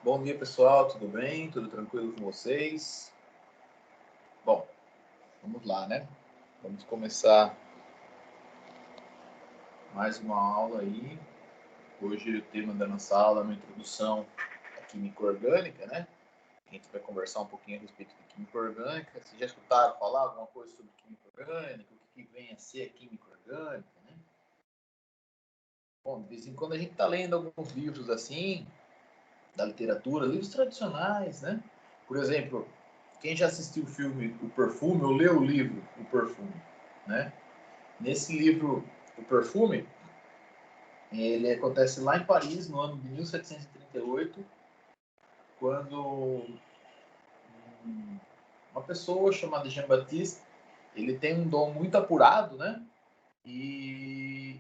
Bom dia, pessoal. Tudo bem? Tudo tranquilo com vocês? Bom, vamos lá, né? Vamos começar mais uma aula aí. Hoje o tema da nossa aula é uma introdução à química orgânica, né? A gente vai conversar um pouquinho a respeito de química orgânica. Vocês já escutaram falar alguma coisa sobre química orgânica? O que vem a ser a química orgânica, né? Bom, de vez em quando a gente está lendo alguns livros assim, da literatura, livros tradicionais, né? Por exemplo, quem já assistiu o filme O Perfume ou leu o livro O Perfume, né? Nesse livro O Perfume, ele acontece lá em Paris, no ano de 1738, quando uma pessoa chamada Jean-Baptiste, ele tem um dom muito apurado, né? E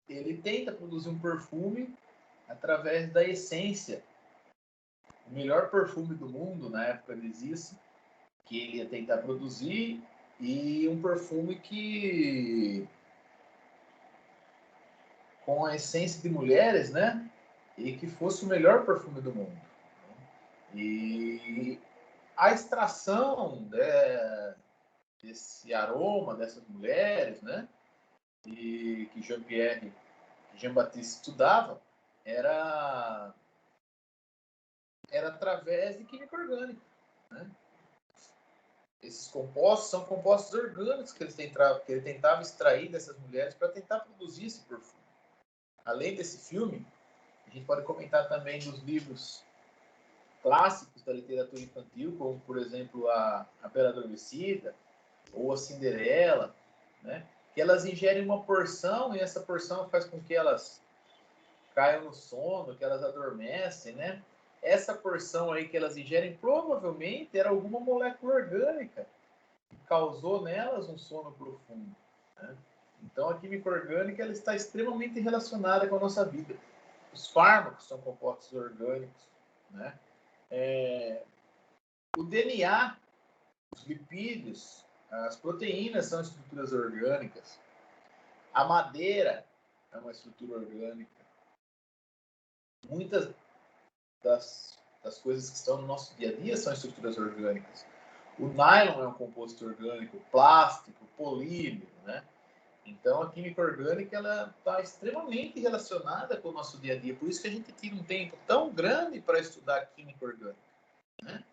ele tenta produzir um perfume através da essência. O melhor perfume do mundo, na época dizia-se, que ele ia tentar produzir, e um perfume que com a essência de mulheres, né? E que fosse o melhor perfume do mundo. E a extração desse aroma dessas mulheres, né? E que Jean-Baptiste estudava, era através de química orgânica, né? Esses compostos são compostos orgânicos que ele tentava extrair dessas mulheres para tentar produzir esse perfume. Além desse filme, a gente pode comentar também dos livros clássicos da literatura infantil, como, por exemplo, a Bela Adormecida ou a Cinderela, né? Que elas ingerem uma porção e essa porção faz com que elas caiam no sono, que elas adormecem, né? Essa porção aí que elas ingerem provavelmente era alguma molécula orgânica que causou nelas um sono profundo, né? Então, a química orgânica ela está extremamente relacionada com a nossa vida. Os fármacos são compostos orgânicos, né? O DNA, os lipídios, as proteínas são estruturas orgânicas. A madeira é uma estrutura orgânica. Muitas das coisas que estão no nosso dia a dia são estruturas orgânicas. O nylon é um composto orgânico, plástico, polímero, né? Então, a química orgânica ela está extremamente relacionada com o nosso dia a dia. Por isso que a gente tira um tempo tão grande para estudar a química orgânica, né?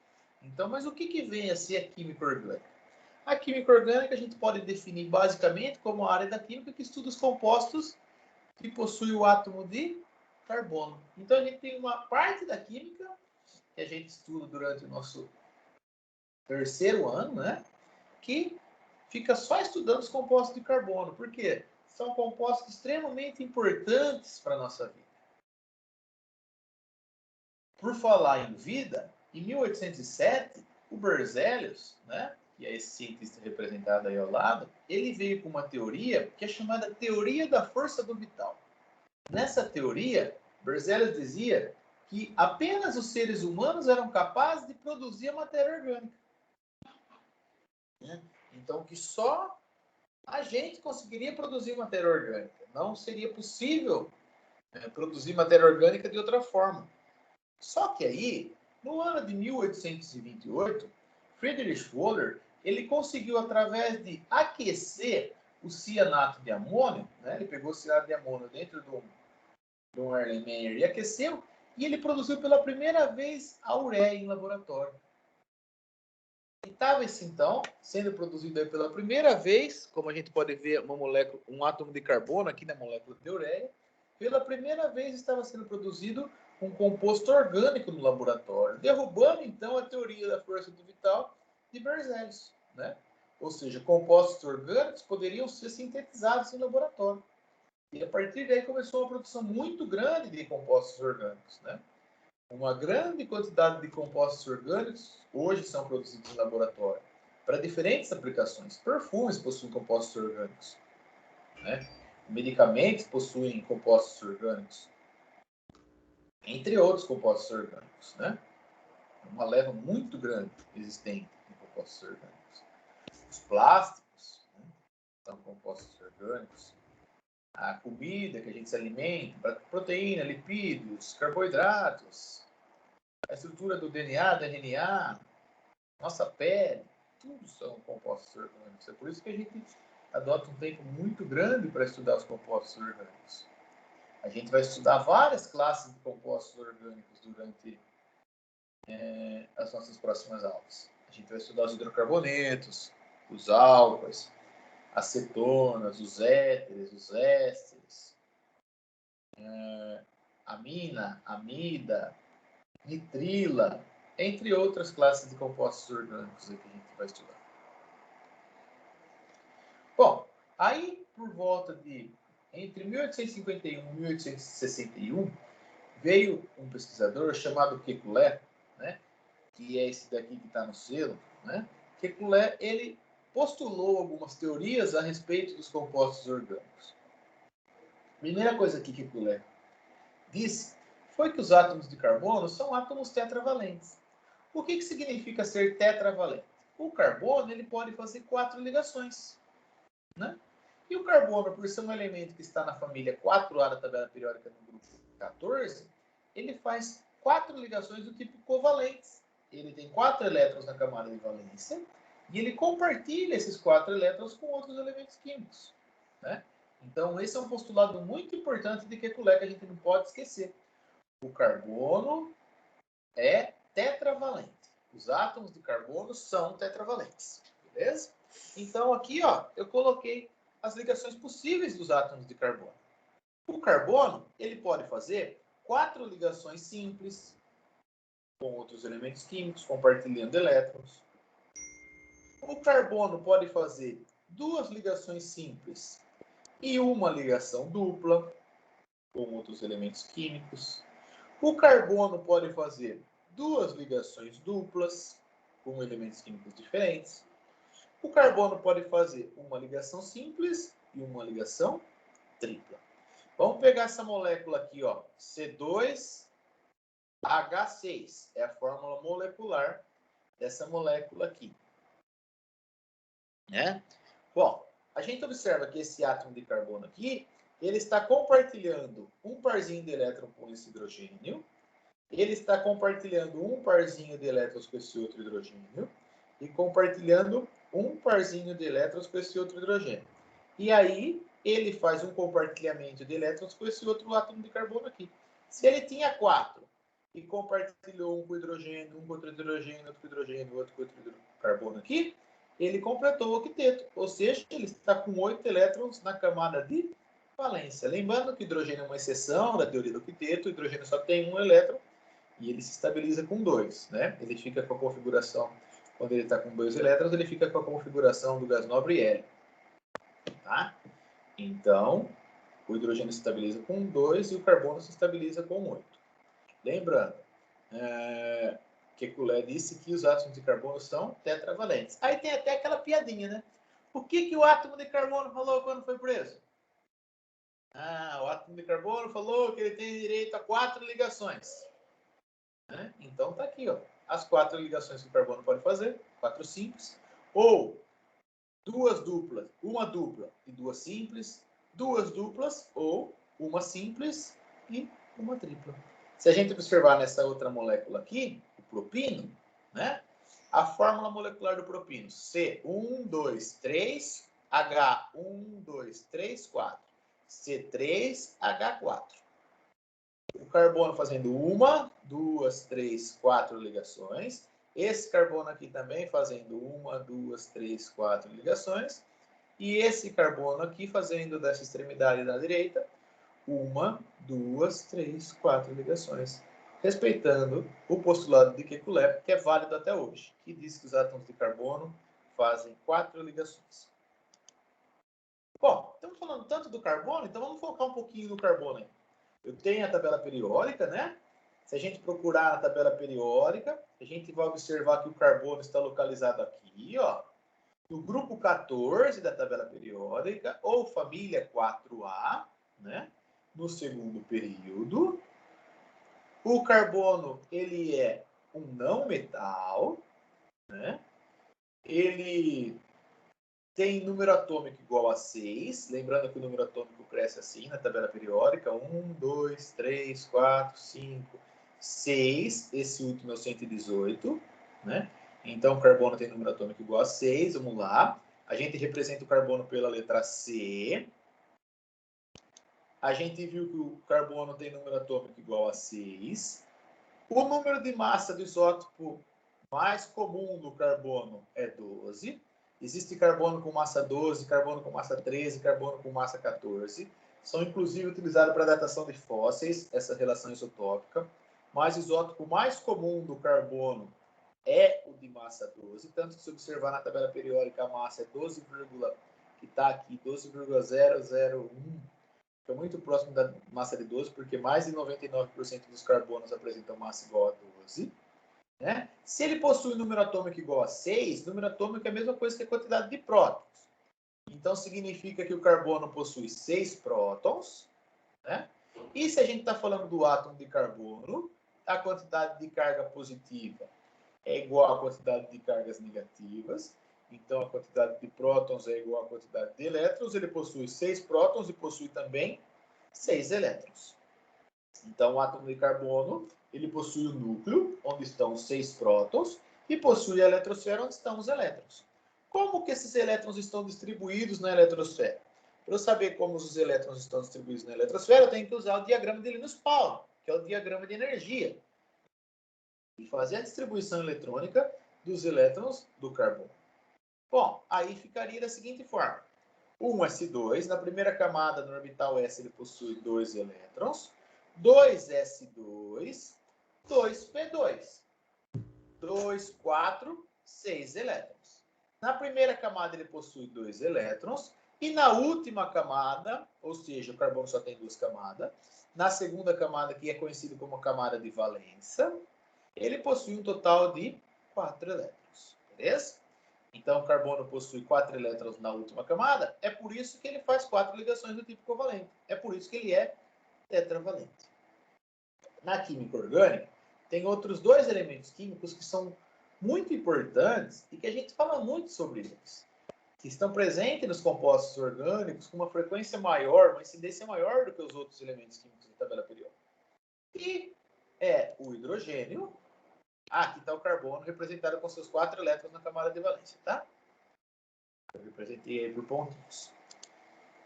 Então, mas o que vem a ser a química orgânica? A química orgânica a gente pode definir basicamente como a área da química que estuda os compostos que possuem o átomo de carbono. Então, a gente tem uma parte da química que a gente estuda durante o nosso terceiro ano, né? Que fica só estudando os compostos de carbono. Por quê? São compostos extremamente importantes para a nossa vida. Por falar em vida, em 1807, o Berzelius, né, que é esse cientista representado aí ao lado, ele veio com uma teoria que é chamada teoria da força do vital. Nessa teoria, Berzelius dizia que apenas os seres humanos eram capazes de produzir a matéria orgânica, né? Então, que só a gente conseguiria produzir matéria orgânica. Não seria possível produzir matéria orgânica de outra forma. Só que aí, no ano de 1828, Friedrich Wöhler ele conseguiu, através de aquecer o cianato de amônio, né? Ele pegou o cianato de amônio dentro de um Erlenmeyer e aqueceu, e ele produziu pela primeira vez a ureia em laboratório. E estava esse então sendo produzido aí pela primeira vez, como a gente pode ver uma molécula, um átomo de carbono aqui na molécula de ureia, pela primeira vez estava sendo produzido um composto orgânico no laboratório, derrubando então a teoria da força do vital de Berzelius, né? Ou seja, compostos orgânicos poderiam ser sintetizados em laboratório. E a partir daí começou uma produção muito grande de compostos orgânicos, né? Uma grande quantidade de compostos orgânicos hoje são produzidos em laboratório para diferentes aplicações. Perfumes possuem compostos orgânicos, né? Medicamentos possuem compostos orgânicos, entre outros compostos orgânicos, né? Uma leva muito grande existente de compostos orgânicos. Os plásticos, né, são compostos orgânicos. A comida que a gente se alimenta, proteína, lipídios, carboidratos, a estrutura do DNA, do RNA, nossa pele, tudo são compostos orgânicos. É por isso que a gente adota um tempo muito grande para estudar os compostos orgânicos. A gente vai estudar várias classes de compostos orgânicos durante as nossas próximas aulas. A gente vai estudar os hidrocarbonetos, os álcoois, as cetonas, os éteres, os ésteres, amina, amida, nitrila, entre outras classes de compostos orgânicos que a gente vai estudar. Bom, aí por volta de entre 1851 e 1861, veio um pesquisador chamado Kekulé, né, que é esse daqui que está no selo, né? Kekulé, ele postulou algumas teorias a respeito dos compostos orgânicos. Primeira coisa que Kekulé disse foi que os átomos de carbono são átomos tetravalentes. O que significa ser tetravalente? O carbono ele pode fazer 4 ligações, né? E o carbono, por ser um elemento que está na família 4A da tabela periódica no grupo 14, ele faz 4 ligações do tipo covalentes. Ele tem 4 elétrons na camada de valência e ele compartilha esses 4 elétrons com outros elementos químicos, né? Então, esse é um postulado muito importante de Kekulé que a gente não pode esquecer. O carbono é tetravalente. Os átomos de carbono são tetravalentes, beleza? Então, aqui, ó, eu coloquei as ligações possíveis dos átomos de carbono. O carbono, ele pode fazer 4 ligações simples com outros elementos químicos, compartilhando elétrons. O carbono pode fazer 2 ligações simples e uma ligação dupla com outros elementos químicos. O carbono pode fazer 2 ligações duplas com elementos químicos diferentes. O carbono pode fazer uma ligação simples e uma ligação tripla. Vamos pegar essa molécula aqui, ó, C2H6. É a fórmula molecular dessa molécula aqui, né? Bom, a gente observa que esse átomo de carbono aqui, ele está compartilhando um parzinho de elétron com esse hidrogênio, ele está compartilhando um parzinho de elétrons com esse outro hidrogênio e compartilhando um parzinho de elétrons com esse outro hidrogênio. E aí, ele faz um compartilhamento de elétrons com esse outro átomo de carbono aqui. Se ele tinha 4 e compartilhou um com hidrogênio, um com outro hidrogênio, outro com hidrogênio, outro com outro carbono aqui, ele completou o octeto, ou seja, ele está com 8 elétrons na camada de valência. Lembrando que o hidrogênio é uma exceção da teoria do octeto, o hidrogênio só tem um elétron e ele se estabiliza com 2, né? Ele fica com a configuração, quando ele está com 2 elétrons, ele fica com a configuração do gás nobre L. Tá? Então, o hidrogênio se estabiliza com 2 e o carbono se estabiliza com 8. Lembrando, Kekulé disse que os átomos de carbono são tetravalentes. Aí tem até aquela piadinha, né? O que o átomo de carbono falou quando foi preso? O átomo de carbono falou que ele tem direito a 4 ligações. Né? Então tá aqui, ó, as 4 ligações que o carbono pode fazer, 4 simples, ou 2 duplas, uma dupla e 2 simples, 2 duplas ou uma simples e uma tripla. Se a gente observar nessa outra molécula aqui, o propino, né? A fórmula molecular do propino, C123 H1234, C3H4. O carbono fazendo 1, 2, 3, 4 ligações. Esse carbono aqui também fazendo 1, 2, 3, 4 ligações. E esse carbono aqui fazendo dessa extremidade da direita 1, 2, 3, 4 ligações. Respeitando o postulado de Kekulé, que é válido até hoje, que diz que os átomos de carbono fazem 4 ligações. Bom, estamos falando tanto do carbono, então vamos focar um pouquinho no carbono aí. Eu tenho a tabela periódica, né? Se a gente procurar a tabela periódica, a gente vai observar que o carbono está localizado aqui, ó, no grupo 14 da tabela periódica, ou família 4A, né? No segundo período. O carbono, ele é um não metal, né? Ele tem número atômico igual a 6, lembrando que o número atômico cresce assim na tabela periódica, 1, 2, 3, 4, 5, 6, esse último é o 118, né? Então, o carbono tem número atômico igual a 6, vamos lá. A gente representa o carbono pela letra C. A gente viu que o carbono tem número atômico igual a 6. O número de massa do isótopo mais comum do carbono é 12. Existe carbono com massa 12, carbono com massa 13, carbono com massa 14. São, inclusive, utilizados para datação de fósseis, essa relação isotópica. Mas o isótopo mais comum do carbono é o de massa 12. Tanto que, se observar na tabela periódica, a massa é 12, que está aqui, 12,001. Fica muito próximo da massa de 12, porque mais de 99% dos carbonos apresentam massa igual a 12. Né? Se ele possui número atômico igual a 6, número atômico é a mesma coisa que a quantidade de prótons. Então, significa que o carbono possui 6 prótons. Né? E se a gente está falando do átomo de carbono, a quantidade de carga positiva é igual à quantidade de cargas negativas. Então, a quantidade de prótons é igual à quantidade de elétrons. Ele possui 6 prótons e possui também 6 elétrons. Então, o átomo de carbono, ele possui o núcleo, onde estão os 6 prótons, e possui a eletrosfera, onde estão os elétrons. Como que esses elétrons estão distribuídos na eletrosfera? Para eu saber como os elétrons estão distribuídos na eletrosfera, eu tenho que usar o diagrama de Linus Pauling, que é o diagrama de energia, e fazer a distribuição eletrônica dos elétrons do carbono. Bom, aí ficaria da seguinte forma. 1s2, na primeira camada, no orbital S, ele possui 2 elétrons. 2s2, 2p2. 2, 4, 6 elétrons. Na primeira camada, ele possui 2 elétrons. E na última camada, ou seja, o carbono só tem 2 camadas, na segunda camada, que é conhecida como camada de valência, ele possui um total de 4 elétrons. Beleza? Então, o carbono possui 4 elétrons na última camada. É por isso que ele faz 4 ligações do tipo covalente. É por isso que ele é tetravalente. Na química orgânica, tem outros 2 elementos químicos que são muito importantes e que a gente fala muito sobre eles, que estão presentes nos compostos orgânicos com uma frequência maior, uma incidência maior do que os outros elementos químicos da tabela periódica. E é o hidrogênio. Aqui está o carbono representado com seus 4 elétrons na camada de valência, tá? Eu representei aí por pontinhos.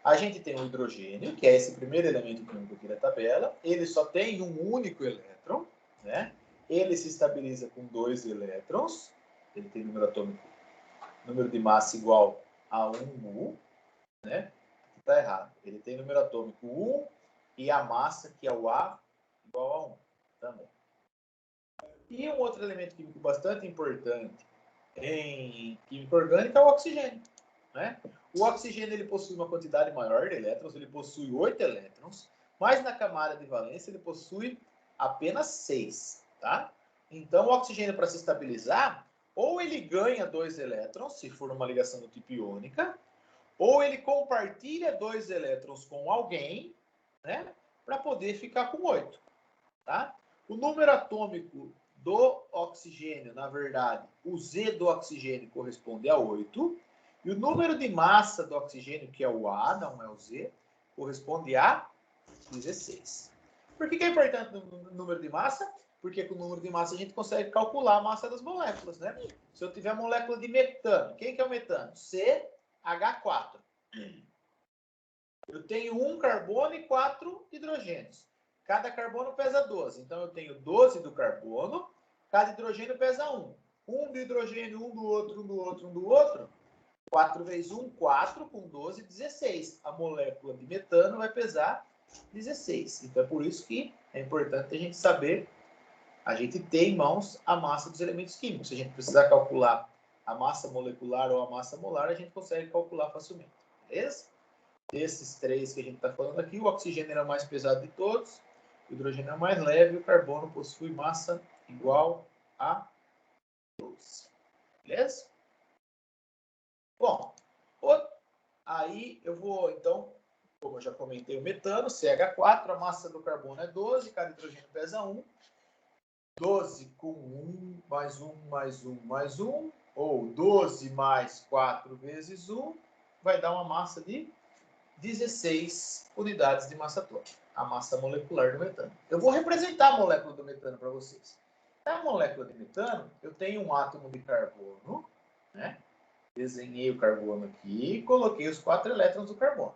A gente tem o hidrogênio, que é esse primeiro elemento químico aqui da tabela. Ele só tem um único elétron, né? Ele se estabiliza com 2 elétrons. Ele tem número atômico, número de massa igual a 1 mu, né? Está errado. Ele tem número atômico 1 e a massa, que é o A, igual a 1 também. E um outro elemento químico bastante importante em química orgânica é o oxigênio. Né? O oxigênio ele possui uma quantidade maior de elétrons, ele possui 8 elétrons, mas na camada de valência ele possui apenas 6. Tá? Então, o oxigênio, para se estabilizar, ou ele ganha 2 elétrons, se for uma ligação do tipo iônica, ou ele compartilha 2 elétrons com alguém, né, para poder ficar com 8. Tá? O número atômico do oxigênio, na verdade, o Z do oxigênio corresponde a 8. E o número de massa do oxigênio, que é o A, não é o Z, corresponde a 16. Por que é importante o número de massa? Porque com o número de massa a gente consegue calcular a massa das moléculas, né? Se eu tiver a molécula de metano, quem que é o metano? CH4. Eu tenho 1 carbono e 4 hidrogênios. Cada carbono pesa 12. Então, eu tenho 12 do carbono, cada hidrogênio pesa 1. 1 do hidrogênio, 1 do outro, 1 do outro, 1 do outro. 4 vezes 1, 4, com 12, 16. A molécula de metano vai pesar 16. Então, é por isso que é importante a gente saber, a gente ter em mãos a massa dos elementos químicos. Se a gente precisar calcular a massa molecular ou a massa molar, a gente consegue calcular facilmente. Beleza? Desses 3 que a gente está falando aqui, o oxigênio é o mais pesado de todos, o hidrogênio é o mais leve e o carbono possui massa igual a 12. Beleza? Bom, aí eu vou, então, como eu já comentei, o metano, CH4, a massa do carbono é 12, cada hidrogênio pesa 1. 12 com 1, mais 1, mais 1, mais 1, ou 12 mais 4 vezes 1, vai dar uma massa de 16 unidades de massa atômica. a massa molecular do metano. Eu vou representar a molécula do metano para vocês. Na molécula de metano, eu tenho um átomo de carbono, né? Desenhei o carbono aqui e coloquei os 4 elétrons do carbono.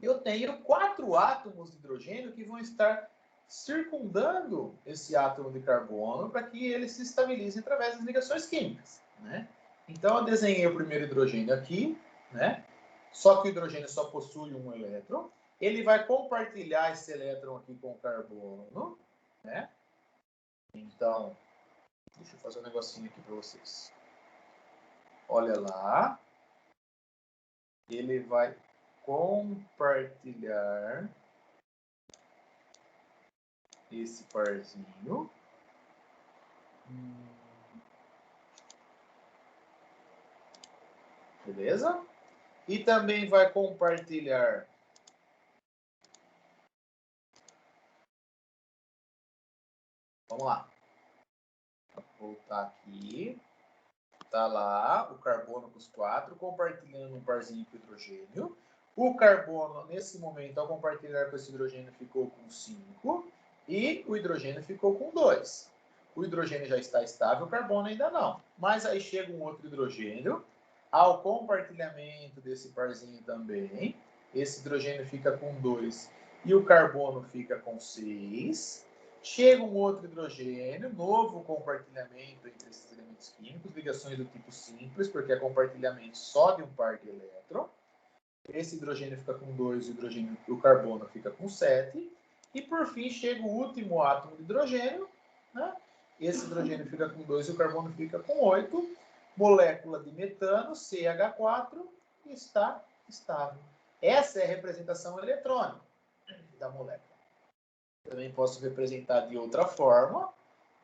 Eu tenho 4 átomos de hidrogênio que vão estar circundando esse átomo de carbono para que ele se estabilize através das ligações químicas, né? Então, eu desenhei o primeiro hidrogênio aqui, né? Só que o hidrogênio só possui um elétron. Ele vai compartilhar esse elétron aqui com o carbono, né? Então, deixa eu fazer um negocinho aqui para vocês. Olha lá. Ele vai compartilhar esse parzinho. Beleza? E também vai compartilhar vamos lá. Vou voltar aqui. Tá lá o carbono com os 4, compartilhando um parzinho com o hidrogênio. O carbono, nesse momento, ao compartilhar com esse hidrogênio, ficou com 5. E o hidrogênio ficou com 2. O hidrogênio já está estável, o carbono ainda não. Mas aí chega um outro hidrogênio. Ao compartilhamento desse parzinho também, esse hidrogênio fica com 2 e o carbono fica com 6. Chega um outro hidrogênio, novo compartilhamento entre esses elementos químicos, ligações do tipo simples, porque é compartilhamento só de um par de elétron. Esse hidrogênio fica com 2, o carbono fica com 7. E por fim chega o último átomo de hidrogênio, né? Esse hidrogênio fica com 2 e o carbono fica com 8. Molécula de metano, CH4, está estável. Essa é a representação eletrônica da molécula. Também posso representar de outra forma,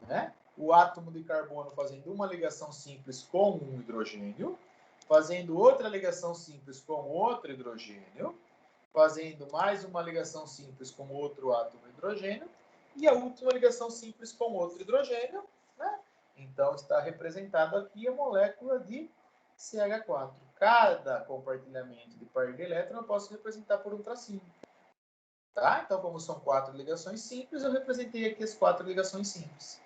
né? O átomo de carbono fazendo uma ligação simples com um hidrogênio, fazendo outra ligação simples com outro hidrogênio, fazendo mais uma ligação simples com outro átomo de hidrogênio, e a última ligação simples com outro hidrogênio, né? Então, está representado aqui a molécula de CH4. Cada compartilhamento de par de elétron eu posso representar por um tracinho. Tá? Então, como são 4 ligações simples, eu representei aqui as 4 ligações simples.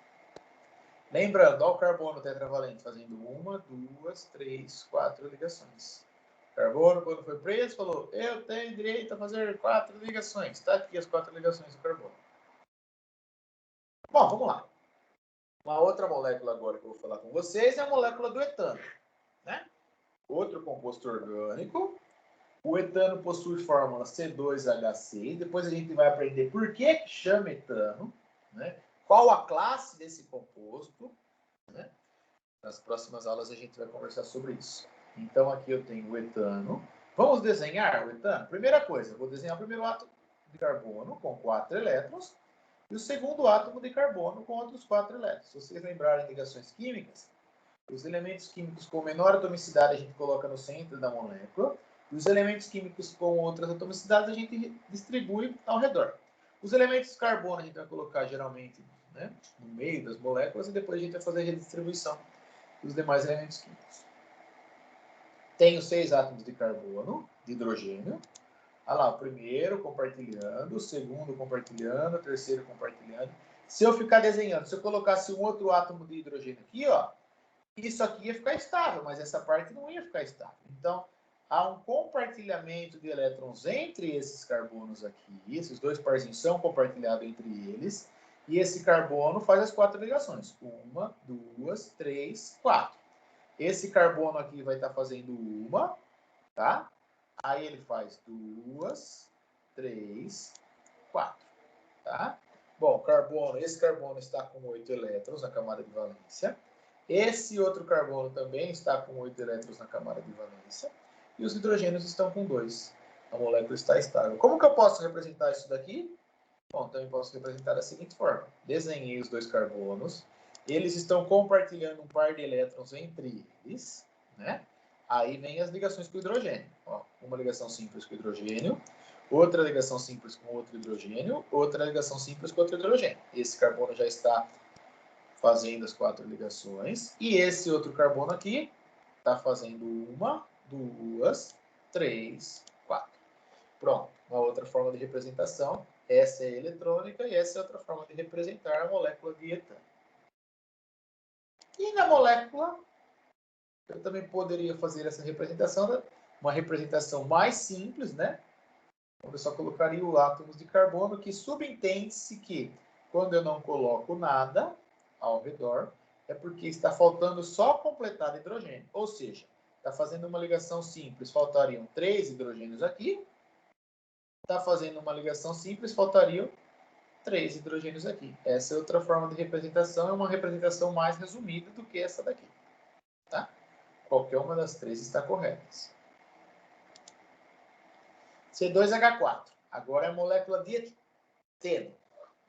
Lembrando, olha o carbono tetravalente fazendo 1, 2, 3, 4 ligações. Carbono, quando foi preso, falou: eu tenho direito a fazer 4 ligações. Está aqui as 4 ligações do carbono. Bom, vamos lá. Uma outra molécula agora que eu vou falar com vocês é a molécula do etano, né? Outro composto orgânico. O etano possui fórmula C2H6. Depois a gente vai aprender por que chama etano, né? Qual a classe desse composto, né? Nas próximas aulas a gente vai conversar sobre isso. Então aqui eu tenho o etano. Vamos desenhar o etano? Primeira coisa, eu vou desenhar o primeiro átomo de carbono com 4 elétrons e o segundo átomo de carbono com outros 4 elétrons. Se vocês lembrarem ligações químicas, os elementos químicos com menor atomicidade a gente coloca no centro da molécula. E os elementos químicos com outras atomicidades a gente distribui ao redor. Os elementos de carbono a gente vai colocar geralmente, né, no meio das moléculas e depois a gente vai fazer a redistribuição dos demais elementos químicos. Tenho 6 átomos de carbono, de hidrogênio. Olha lá, o primeiro compartilhando, o segundo compartilhando, o terceiro compartilhando. Se eu ficar desenhando, se eu colocasse um outro átomo de hidrogênio aqui, ó, isso aqui ia ficar estável, mas essa parte não ia ficar estável. Então, há um compartilhamento de elétrons entre esses carbonos aqui. Esses dois parzinhos são compartilhados entre eles. E esse carbono faz as 4 ligações. 1, 2, 3, 4. Esse carbono aqui vai estar fazendo uma, tá? Aí ele faz 2, 3, 4, tá? Bom, carbono, esse carbono está com 8 elétrons na camada de valência. Esse outro carbono também está com 8 elétrons na camada de valência. E os hidrogênios estão com 2. A molécula está estável. Como que eu posso representar isso daqui? Bom, também posso representar da seguinte forma. Desenhei os 2 carbonos. Eles estão compartilhando um par de elétrons entre eles, né? Aí vem as ligações com o hidrogênio. Ó, uma ligação simples com o hidrogênio, outra ligação simples com outro hidrogênio, outra ligação simples com outro hidrogênio. Esse carbono já está fazendo as 4 ligações. E esse outro carbono aqui está fazendo 1, 2, 3, 4. Pronto. uma outra forma de representação. Essa é a eletrônica e essa é outra forma de representar a molécula de etano. E na molécula, eu também poderia fazer essa representação, uma representação mais simples, né? Eu só colocaria o átomos de carbono, que subentende-se que quando eu não coloco nada ao redor, é porque está faltando só completar hidrogênio. Ou seja, está fazendo uma ligação simples, faltariam 3 hidrogênios aqui. Está fazendo uma ligação simples, faltariam 3 hidrogênios aqui. Essa é outra forma de representação, é uma representação mais resumida do que essa daqui. Tá? Qualquer uma das 3 está correta. C2H4. Agora é a molécula de eteno.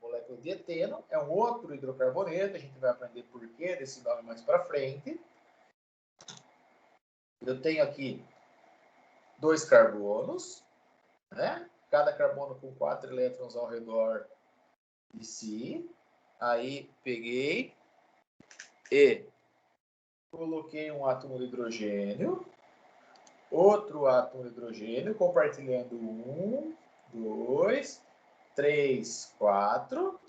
A molécula de eteno é um outro hidrocarboneto. A gente vai aprender por quê desse nome mais para frente. Eu tenho aqui 2 carbonos, né? Cada carbono com 4 elétrons ao redor de si. Aí peguei e coloquei um átomo de hidrogênio, outro átomo de hidrogênio, compartilhando 1, 2, 3, 4.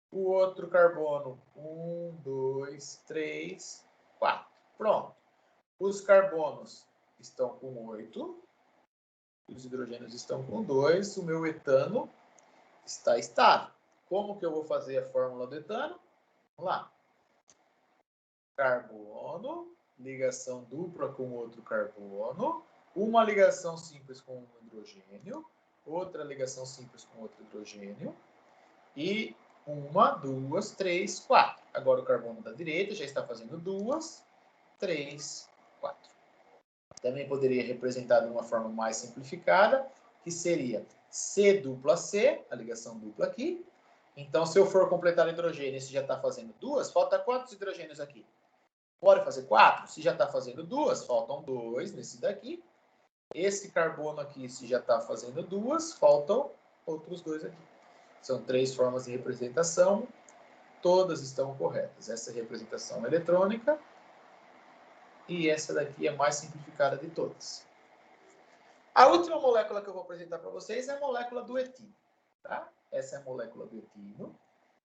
O outro carbono, 1, 2, 3, 4. Pronto. Os carbonos estão com 8. Os hidrogênios estão com 2. O meu etano está estável. Como que eu vou fazer a fórmula do etano? Vamos lá. Carbono, ligação dupla com outro carbono, uma ligação simples com um hidrogênio, outra ligação simples com outro hidrogênio, e 1, 2, 3, 4. Agora o carbono da direita já está fazendo 2, 3, 4. Também poderia representar de uma forma mais simplificada, que seria C dupla C, a ligação dupla aqui. Então, se eu for completar hidrogênio, esse já está fazendo 2, falta quantos hidrogênios aqui? Pode fazer 4? Se já está fazendo 2, faltam 2 nesse daqui. Esse carbono aqui, se já está fazendo 2, faltam outros 2 aqui. São 3 formas de representação, todas estão corretas. Essa é a representação eletrônica e essa daqui é a mais simplificada de todas. A última molécula que eu vou apresentar para vocês é a molécula do etino. Tá? Essa é a molécula do etino,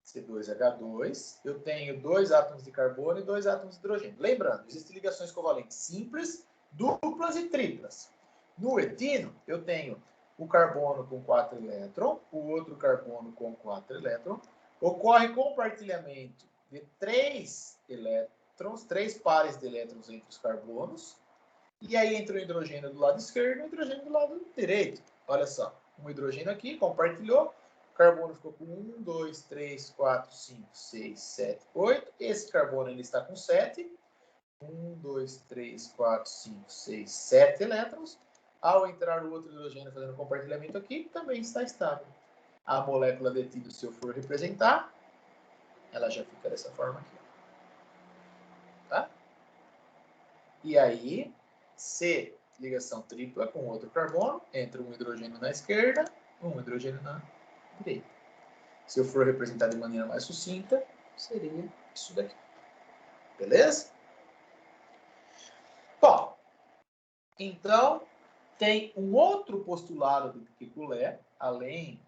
C2H2. Eu tenho 2 átomos de carbono e 2 átomos de hidrogênio. Lembrando, existem ligações covalentes simples, duplas e triplas. No etino, eu tenho o carbono com 4 elétrons, o outro carbono com 4 elétrons. Ocorre compartilhamento de 3 elétrons, 3 pares de elétrons entre os carbonos. E aí entra o hidrogênio do lado esquerdo e o hidrogênio do lado direito. Olha só, um hidrogênio aqui, compartilhou. O carbono ficou com 1, 2, 3, 4, 5, 6, 7, 8. Esse carbono ele está com 7. 1, 2, 3, 4, 5, 6, 7 elétrons. Ao entrar o outro hidrogênio fazendo compartilhamento aqui, também está estável. A molécula de etino, se eu for representar, ela já fica dessa forma aqui. Tá? E aí, C, ligação tripla com outro carbono, entra um hidrogênio na esquerda, um hidrogênio na direita. Se eu for representar de maneira mais sucinta, seria isso daqui. Beleza? Bom, então, tem um outro postulado do Kekulé, além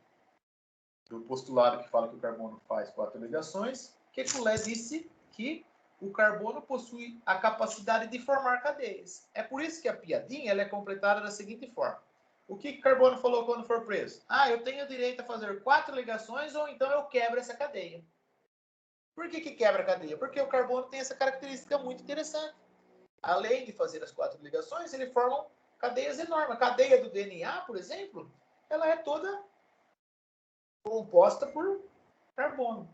do postulado que fala que o carbono faz 4 ligações. Kekulé disse que o carbono possui a capacidade de formar cadeias. É por isso que a piadinha ela é completada da seguinte forma. O que o carbono falou quando for preso? Ah, eu tenho direito a fazer 4 ligações ou então eu quebro essa cadeia. Por que quebra a cadeia? Porque o carbono tem essa característica muito interessante. Além de fazer as 4 ligações, ele forma cadeias enormes. A cadeia do DNA, por exemplo, ela é toda composta por carbono.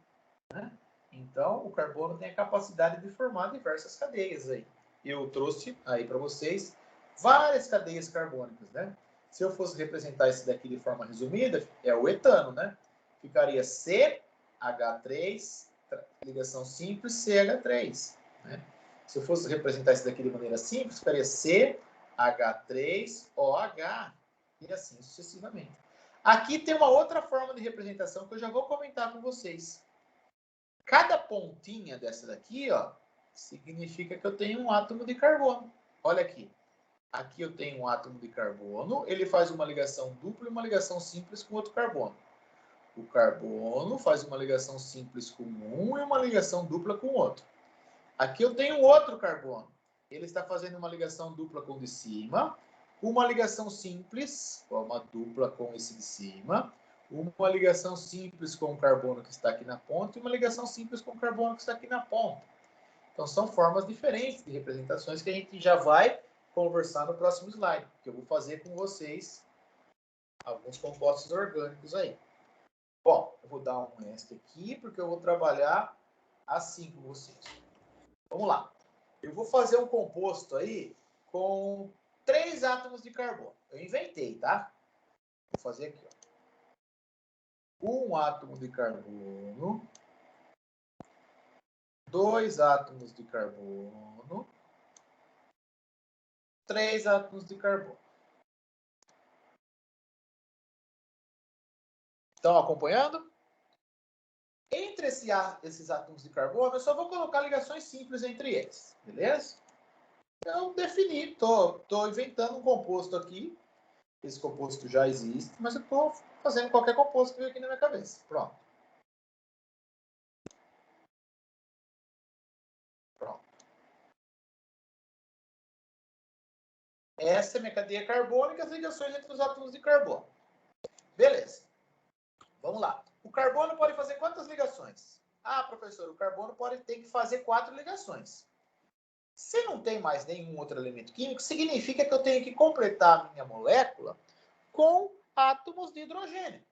Né? Então, o carbono tem a capacidade de formar diversas cadeias aí. Eu trouxe aí para vocês várias cadeias carbônicas, né? Se eu fosse representar esse daqui de forma resumida, é o etano, né? Ficaria CH3, ligação simples, CH3, né? Se eu fosse representar esse daqui de maneira simples, ficaria CH3OH e assim sucessivamente. Aqui tem uma outra forma de representação que eu já vou comentar com vocês. Cada pontinha dessa daqui, ó, significa que eu tenho um átomo de carbono. Olha aqui. Aqui eu tenho um átomo de carbono, ele faz uma ligação dupla e uma ligação simples com outro carbono. O carbono faz uma ligação simples com um e uma ligação dupla com o outro. Aqui eu tenho outro carbono. Ele está fazendo uma ligação dupla com o de cima, uma ligação simples, uma dupla com esse de cima, uma ligação simples com o carbono que está aqui na ponta e uma ligação simples com o carbono que está aqui na ponta. Então, são formas diferentes de representações que a gente já vai conversar no próximo slide, que eu vou fazer com vocês alguns compostos orgânicos aí. Bom, eu vou dar um ESC aqui, porque eu vou trabalhar assim com vocês. Vamos lá. Eu vou fazer um composto aí com 3 átomos de carbono. Eu inventei, tá? Vou fazer aqui, ó. 1 átomo de carbono, 2 átomos de carbono, 3 átomos de carbono. Estão acompanhando? Entre esses átomos de carbono, eu só vou colocar ligações simples entre eles, beleza? Eu defini, estou inventando um composto aqui. Esse composto já existe, mas eu estou fazendo qualquer composto que veio aqui na minha cabeça. Pronto. Pronto. Essa é a minha cadeia carbônica, as ligações entre os átomos de carbono. Beleza. Vamos lá. O carbono pode fazer quantas ligações? Ah, professor, o carbono tem que fazer 4 ligações. Se não tem mais nenhum outro elemento químico, significa que eu tenho que completar a minha molécula com átomos de hidrogênio,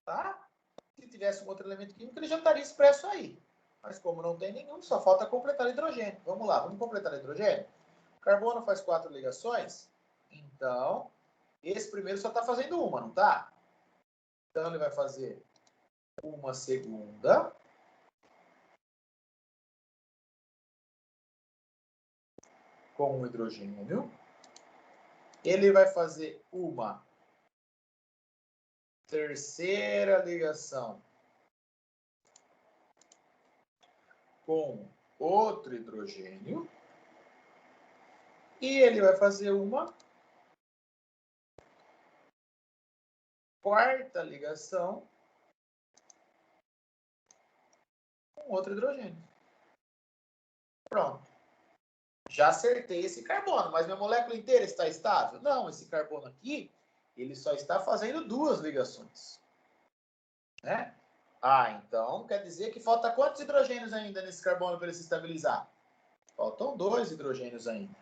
tá? Se tivesse um outro elemento químico, ele já estaria expresso aí. Mas como não tem nenhum, só falta completar hidrogênio. Vamos lá, vamos completar hidrogênio? O carbono faz 4 ligações, então esse primeiro só está fazendo uma, não está? Então ele vai fazer uma segunda. Com o hidrogênio. Ele vai fazer uma terceira ligação com outro hidrogênio. E ele vai fazer uma quarta ligação com outro hidrogênio. Pronto. Já acertei esse carbono, mas minha molécula inteira está estável? Não, esse carbono aqui, ele só está fazendo 2 ligações. Né? Ah, então quer dizer que falta quantos hidrogênios ainda nesse carbono para ele se estabilizar? Faltam 2 hidrogênios ainda.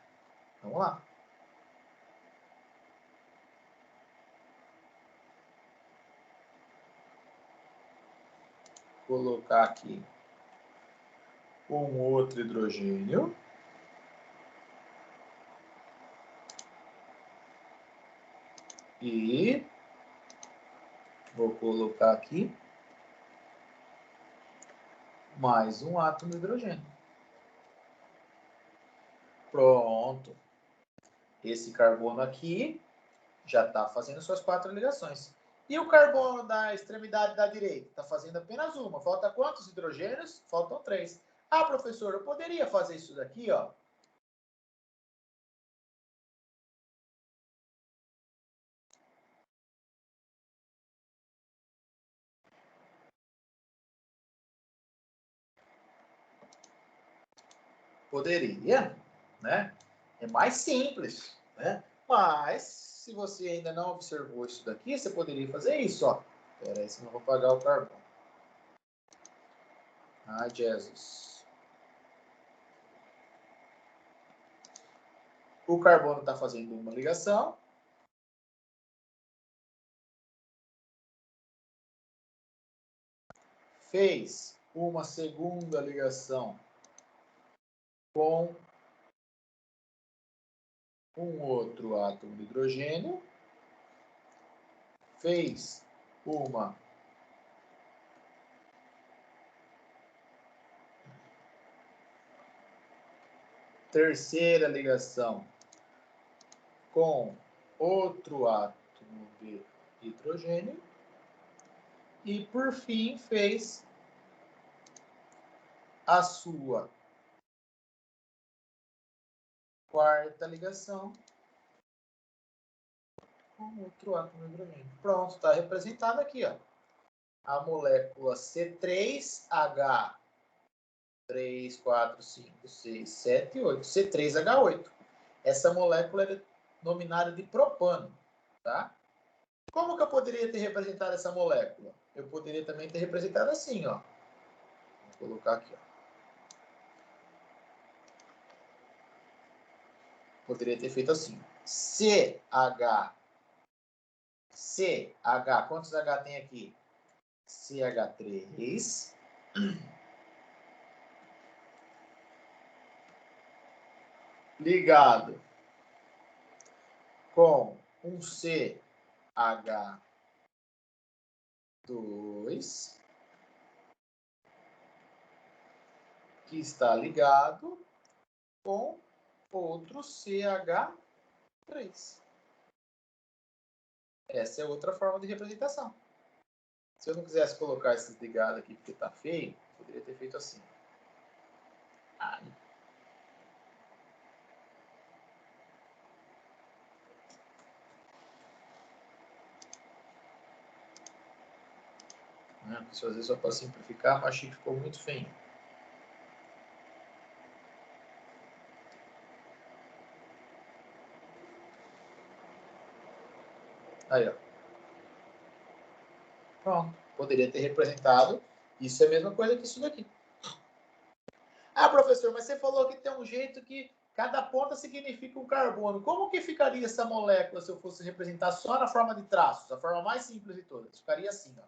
Vamos lá. Colocar aqui um outro hidrogênio. E vou colocar aqui mais um átomo de hidrogênio. Pronto. Esse carbono aqui já está fazendo suas 4 ligações. E o carbono da extremidade da direita? Está fazendo apenas uma. Falta quantos hidrogênios? Faltam 3. Ah, professor, eu poderia fazer isso daqui, ó. Poderia, né? É mais simples, né? Mas, se você ainda não observou isso daqui, você poderia fazer isso, ó. Espera aí, senão eu vou apagar o carbono. Ai, Jesus. O carbono está fazendo uma ligação. Fez uma segunda ligação com um outro átomo de hidrogênio. Fez uma terceira ligação com outro átomo de hidrogênio. E, por fim, fez a sua quarta ligação com outro átomo de hidrogênio. Pronto, está representado aqui, ó. A molécula C3H 3, 4, 5, 6, 7, 8. C3H8. Essa molécula é denominada de propano, tá? Como que eu poderia ter representado essa molécula? Eu poderia também ter representado assim, ó. Vou colocar aqui, ó. Poderia ter feito assim. CH. Quantos H tem aqui? CH3. Ligado com um CH2 que está ligado com outro CH3. Essa é outra forma de representação. Se eu não quisesse colocar esses ligados aqui porque está feio, poderia ter feito assim. Isso às vezes só para simplificar, mas achei que ficou muito feio. Aí, ó. Pronto. Poderia ter representado. Isso é a mesma coisa que isso daqui. Ah, professor, mas você falou que tem um jeito que cada ponta significa um carbono. Como que ficaria essa molécula se eu fosse representar só na forma de traços? A forma mais simples de todas. Ficaria assim, ó.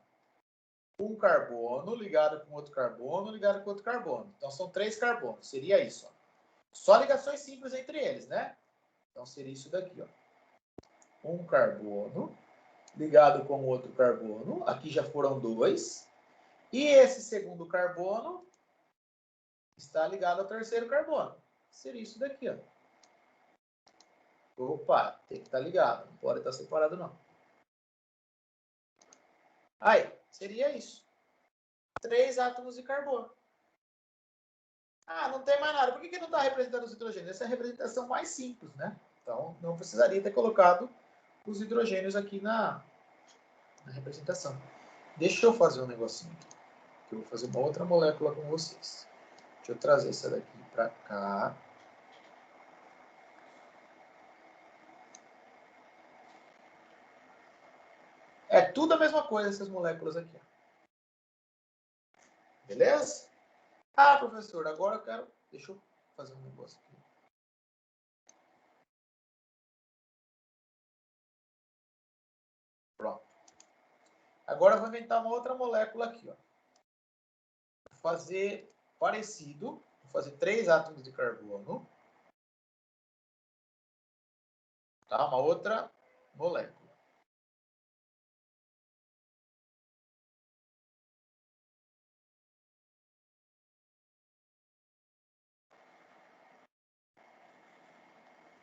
Um carbono ligado com outro carbono, ligado com outro carbono. Então, são 3 carbonos. Seria isso, ó. Só ligações simples entre eles, né? Então, seria isso daqui, ó. Um carbono ligado com outro carbono. Aqui já foram 2. E esse segundo carbono está ligado ao terceiro carbono. Seria isso daqui, ó. Opa, tem que estar ligado. Não pode estar separado, não. Aí, seria isso. 3 átomos de carbono. Ah, não tem mais nada. Por que não está representando os hidrogênios? Essa é a representação mais simples, né? Então, não precisaria ter colocado os hidrogênios aqui na representação. Deixa eu fazer um negocinho aqui. Que eu vou fazer uma outra molécula com vocês. Deixa eu trazer essa daqui para cá. É tudo a mesma coisa, essas moléculas aqui. Beleza? Ah, professor, agora eu quero... Deixa eu fazer um negócio aqui. Pronto. Agora eu vou inventar uma outra molécula aqui, ó. Vou fazer parecido. Vou fazer 3 átomos de carbono. Tá? Uma outra molécula.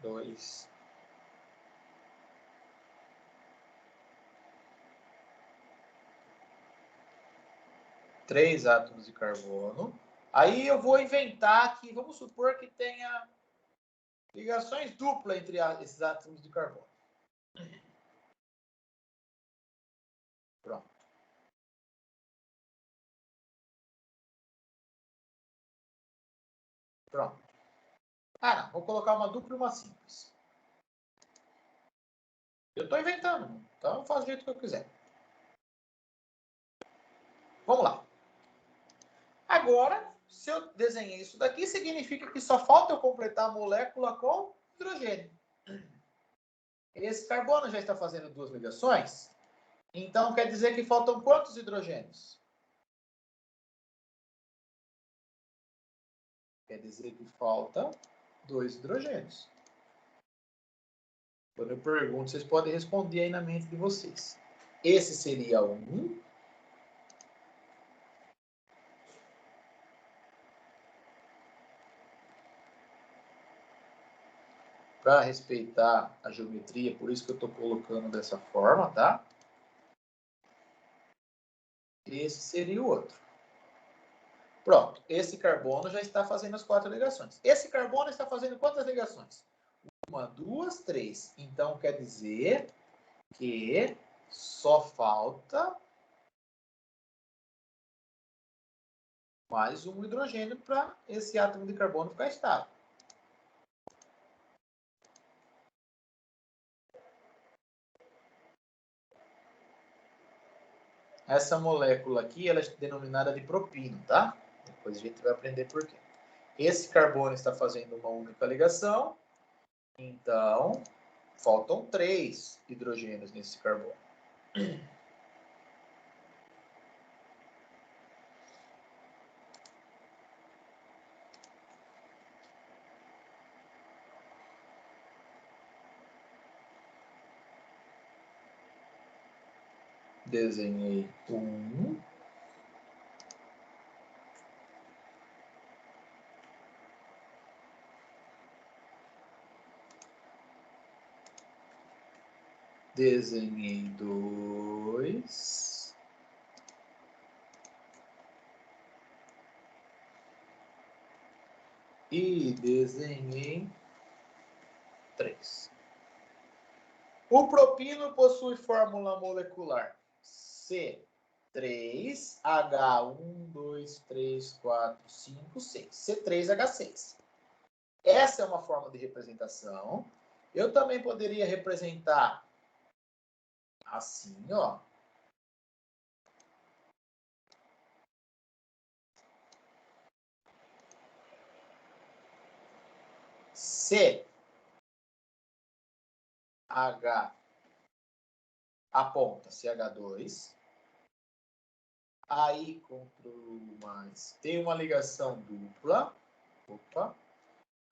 Dois. Três átomos de carbono. Aí eu vou inventar aqui, vamos supor que tenha ligações duplas entre esses átomos de carbono. Pronto. Pronto. Ah, não. Vou colocar uma dupla e uma simples. Eu estou inventando. Então eu faço do jeito que eu quiser. Vamos lá. Agora, se eu desenhei isso daqui, significa que só falta eu completar a molécula com hidrogênio. Esse carbono já está fazendo 2 ligações. Então, quer dizer que faltam quantos hidrogênios? Quer dizer que falta 2 hidrogênios. Quando eu pergunto, vocês podem responder aí na mente de vocês. Esse seria 1. Para respeitar a geometria, por isso que eu estou colocando dessa forma, tá? Esse seria o outro. Pronto, esse carbono já está fazendo as 4 ligações. Esse carbono está fazendo quantas ligações? 1, 2, 3. Então, quer dizer que só falta mais um hidrogênio para esse átomo de carbono ficar estável. Essa molécula aqui, ela é denominada de propino, tá? Depois a gente vai aprender por quê. Esse carbono está fazendo uma única ligação, então faltam 3 hidrogênios nesse carbono. Desenhei um. Desenhei 2. E desenhei 3. O propino possui fórmula molecular C3H12345 C3H6. Essa é uma forma de representação. Eu também poderia representar assim, ó. CH aponta CH2. Aí, CTRL mais. Tem uma ligação dupla. Opa.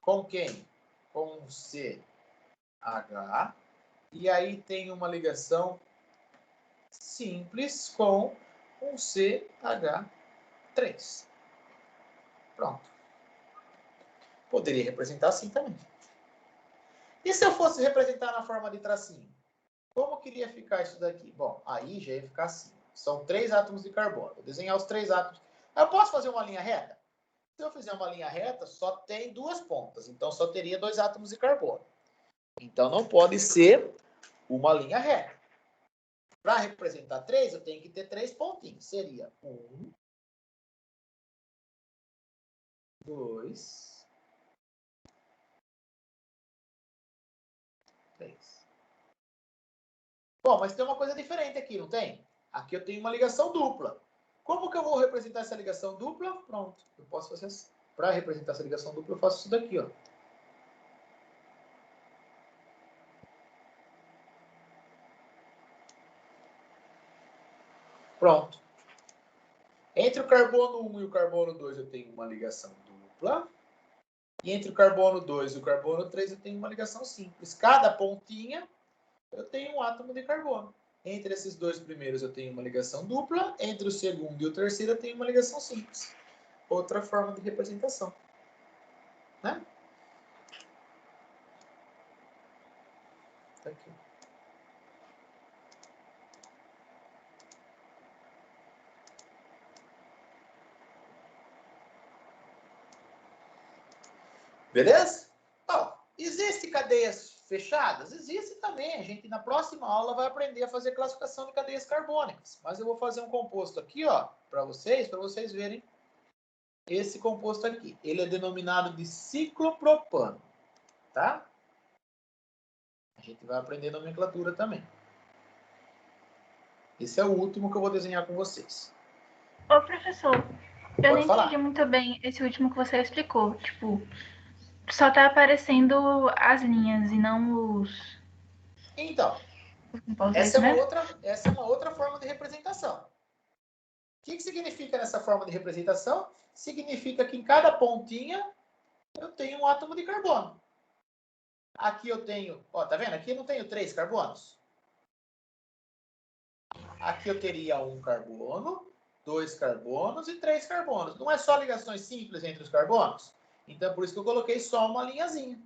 Com quem? Com CH. E aí tem uma ligação simples com um CH3. Pronto. Poderia representar assim também. E se eu fosse representar na forma de tracinho? Como queria ficar isso daqui? Bom, aí já ia ficar assim. São 3 átomos de carbono. Vou desenhar os 3 átomos. Eu posso fazer uma linha reta? Se eu fizer uma linha reta, só tem 2 pontas. Então, só teria 2 átomos de carbono. Então, não pode ser uma linha reta. Para representar 3, eu tenho que ter 3 pontinhos. Seria 1, 2, 3. Bom, mas tem uma coisa diferente aqui, não tem? Aqui eu tenho uma ligação dupla. Como que eu vou representar essa ligação dupla? Pronto, eu posso fazer assim. Para representar essa ligação dupla, eu faço isso daqui, ó. Pronto. Entre o carbono 1 e o carbono 2 eu tenho uma ligação dupla. E entre o carbono 2 e o carbono 3 eu tenho uma ligação simples. Cada pontinha eu tenho um átomo de carbono. Entre esses 2 primeiros eu tenho uma ligação dupla. Entre o segundo e o terceiro eu tenho uma ligação simples. Outra forma de representação. Né? Tá aqui. Beleza? Bom, existem cadeias fechadas? Existe também. A gente, na próxima aula, vai aprender a fazer classificação de cadeias carbônicas. Mas eu vou fazer um composto aqui, ó, para vocês verem esse composto aqui. Ele é denominado de ciclopropano, tá? A gente vai aprender nomenclatura também. Esse é o último que eu vou desenhar com vocês. Ô, professor, eu não Pode entendi muito bem esse último que você explicou. Tipo, só tá aparecendo as linhas e não os Então, compostos, essa é né? uma outra forma de representação. O que significa nessa forma de representação? Significa que em cada pontinha eu tenho um átomo de carbono. Aqui eu tenho, ó, tá vendo? Aqui eu não tenho 3 carbonos. Aqui eu teria 1 carbono, 2 carbonos e 3 carbonos. Não é só ligações simples entre os carbonos? Então, por isso que eu coloquei só uma linhazinha.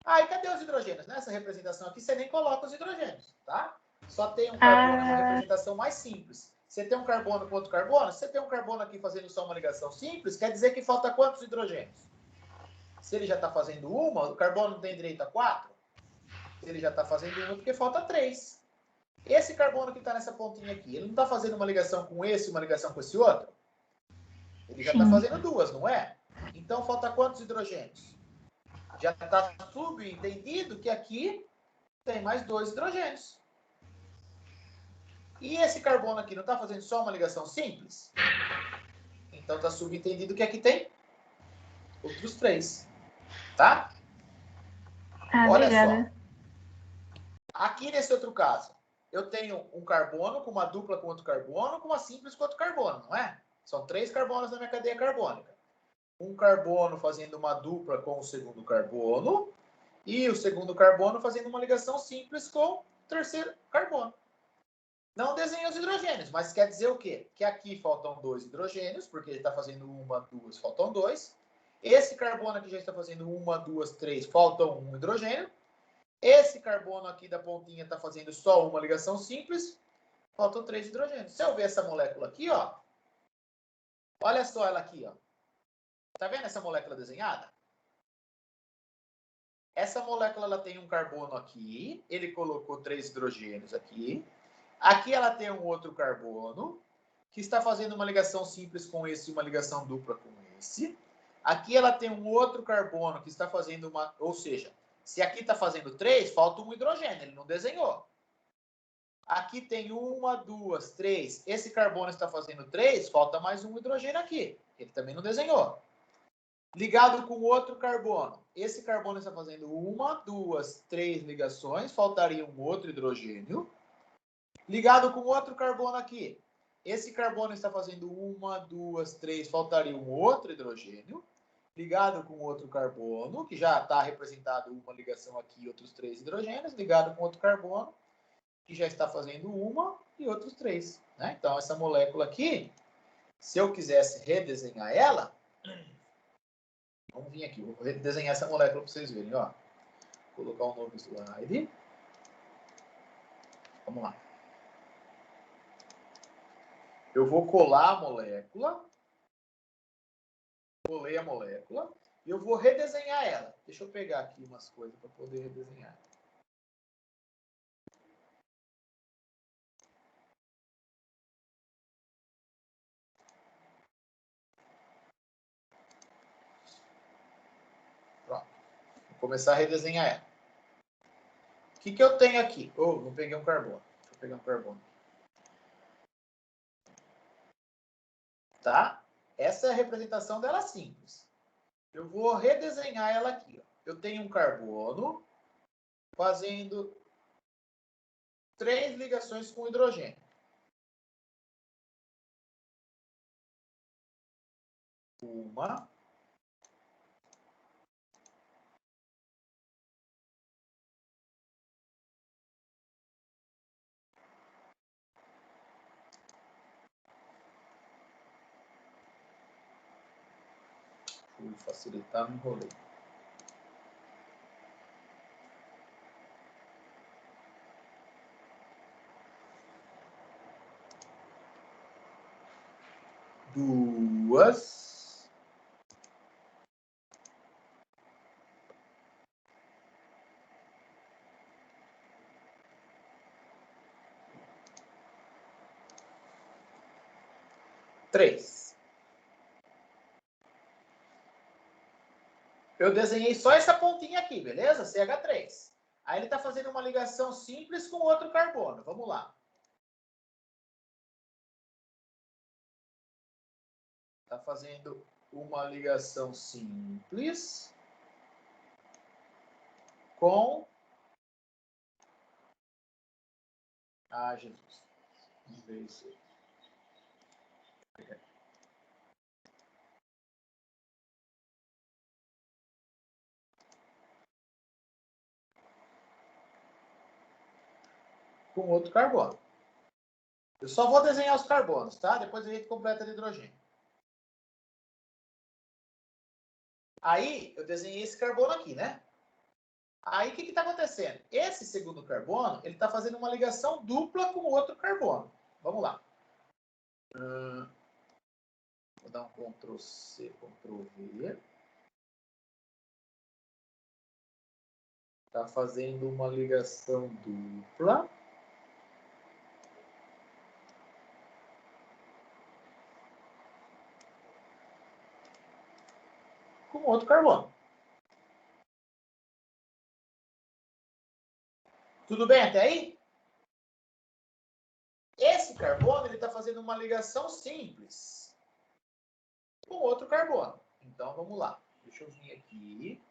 Ah, e cadê os hidrogênios? Nessa representação aqui, você nem coloca os hidrogênios, tá? Só tem um carbono, é uma representação mais simples. Você tem um carbono com outro carbono, você tem um carbono aqui fazendo só uma ligação simples, quer dizer que falta quantos hidrogênios? Se ele já está fazendo uma, o carbono não tem direito a 4? Se ele já está fazendo uma, porque falta 3. Esse carbono que está nessa pontinha aqui, ele não está fazendo uma ligação com esse, uma ligação com esse outro? Ele já está fazendo duas, não é? Então, falta quantos hidrogênios? Já está subentendido que aqui tem mais 2 hidrogênios. E esse carbono aqui não está fazendo só uma ligação simples? Então, está subentendido que aqui tem outros 3. Tá? Olha obrigada. só. Aqui nesse outro caso, eu tenho um carbono com uma dupla com outro carbono, com uma simples com outro carbono, não é? São 3 carbonos na minha cadeia carbônica. Um carbono fazendo uma dupla com o segundo carbono e o segundo carbono fazendo uma ligação simples com o terceiro carbono. Não desenhei os hidrogênios, mas quer dizer o quê? Que aqui faltam 2 hidrogênios, porque ele está fazendo 1, 2, faltam 2. Esse carbono aqui já está fazendo 1, 2, 3, faltam 1 hidrogênio. Esse carbono aqui da pontinha está fazendo só uma ligação simples, faltam 3 hidrogênios. Se eu ver essa molécula aqui, ó, olha só ela aqui, ó. Tá vendo essa molécula desenhada? Essa molécula ela tem um carbono aqui, ele colocou 3 hidrogênios aqui. Aqui ela tem um outro carbono, que está fazendo uma ligação simples com esse e uma ligação dupla com esse. Aqui ela tem um outro carbono que está fazendo uma... Ou seja, se aqui está fazendo 3, falta um hidrogênio, ele não desenhou. Aqui tem 1, 2, 3. Esse carbono está fazendo 3, falta mais um hidrogênio aqui. Ele também não desenhou. Ligado com outro carbono. Esse carbono está fazendo 1, 2, 3 ligações, faltaria um outro hidrogênio. Ligado com outro carbono aqui. Esse carbono está fazendo 1, 2, 3, faltaria um outro hidrogênio. Ligado com outro carbono, que já está representado uma ligação aqui e outros 3 hidrogênios. Ligado com outro carbono, que já está fazendo uma e outros 3. Né? Então, essa molécula aqui, se eu quisesse redesenhar ela, vamos vir aqui, vou redesenhar essa molécula para vocês verem. Ó. Vou colocar um novo slide. Vamos lá. Eu vou colar a molécula. Colei a molécula. E eu vou redesenhar ela. Deixa eu pegar aqui umas coisas para poder redesenhar. Pronto. Vou começar a redesenhar ela. O que eu tenho aqui? Oh, não peguei um carbono. Deixa eu pegar um carbono. Tá? Essa é a representação dela simples. Eu vou redesenhar ela aqui. Ó. Eu tenho um carbono fazendo 3 ligações com hidrogênio. Uma. Fui facilitar, me enrolei. Duas. Três. Eu desenhei só essa pontinha aqui, beleza? CH3. Aí ele está fazendo uma ligação simples com outro carbono. Vamos lá. Está fazendo uma ligação simples com... Ah, Jesus. Vamos ver isso aí. Com outro carbono. Eu só vou desenhar os carbonos, tá? Depois a gente completa de hidrogênio. Aí, eu desenhei esse carbono aqui, né? Aí, o que está acontecendo? Esse segundo carbono, ele está fazendo uma ligação dupla com outro carbono. Vamos lá. Vou dar um Ctrl+C, Ctrl+V. Está fazendo uma ligação dupla com outro carbono. Tudo bem até aí? Esse carbono ele está fazendo uma ligação simples com outro carbono. Então, vamos lá. Deixa eu vir aqui.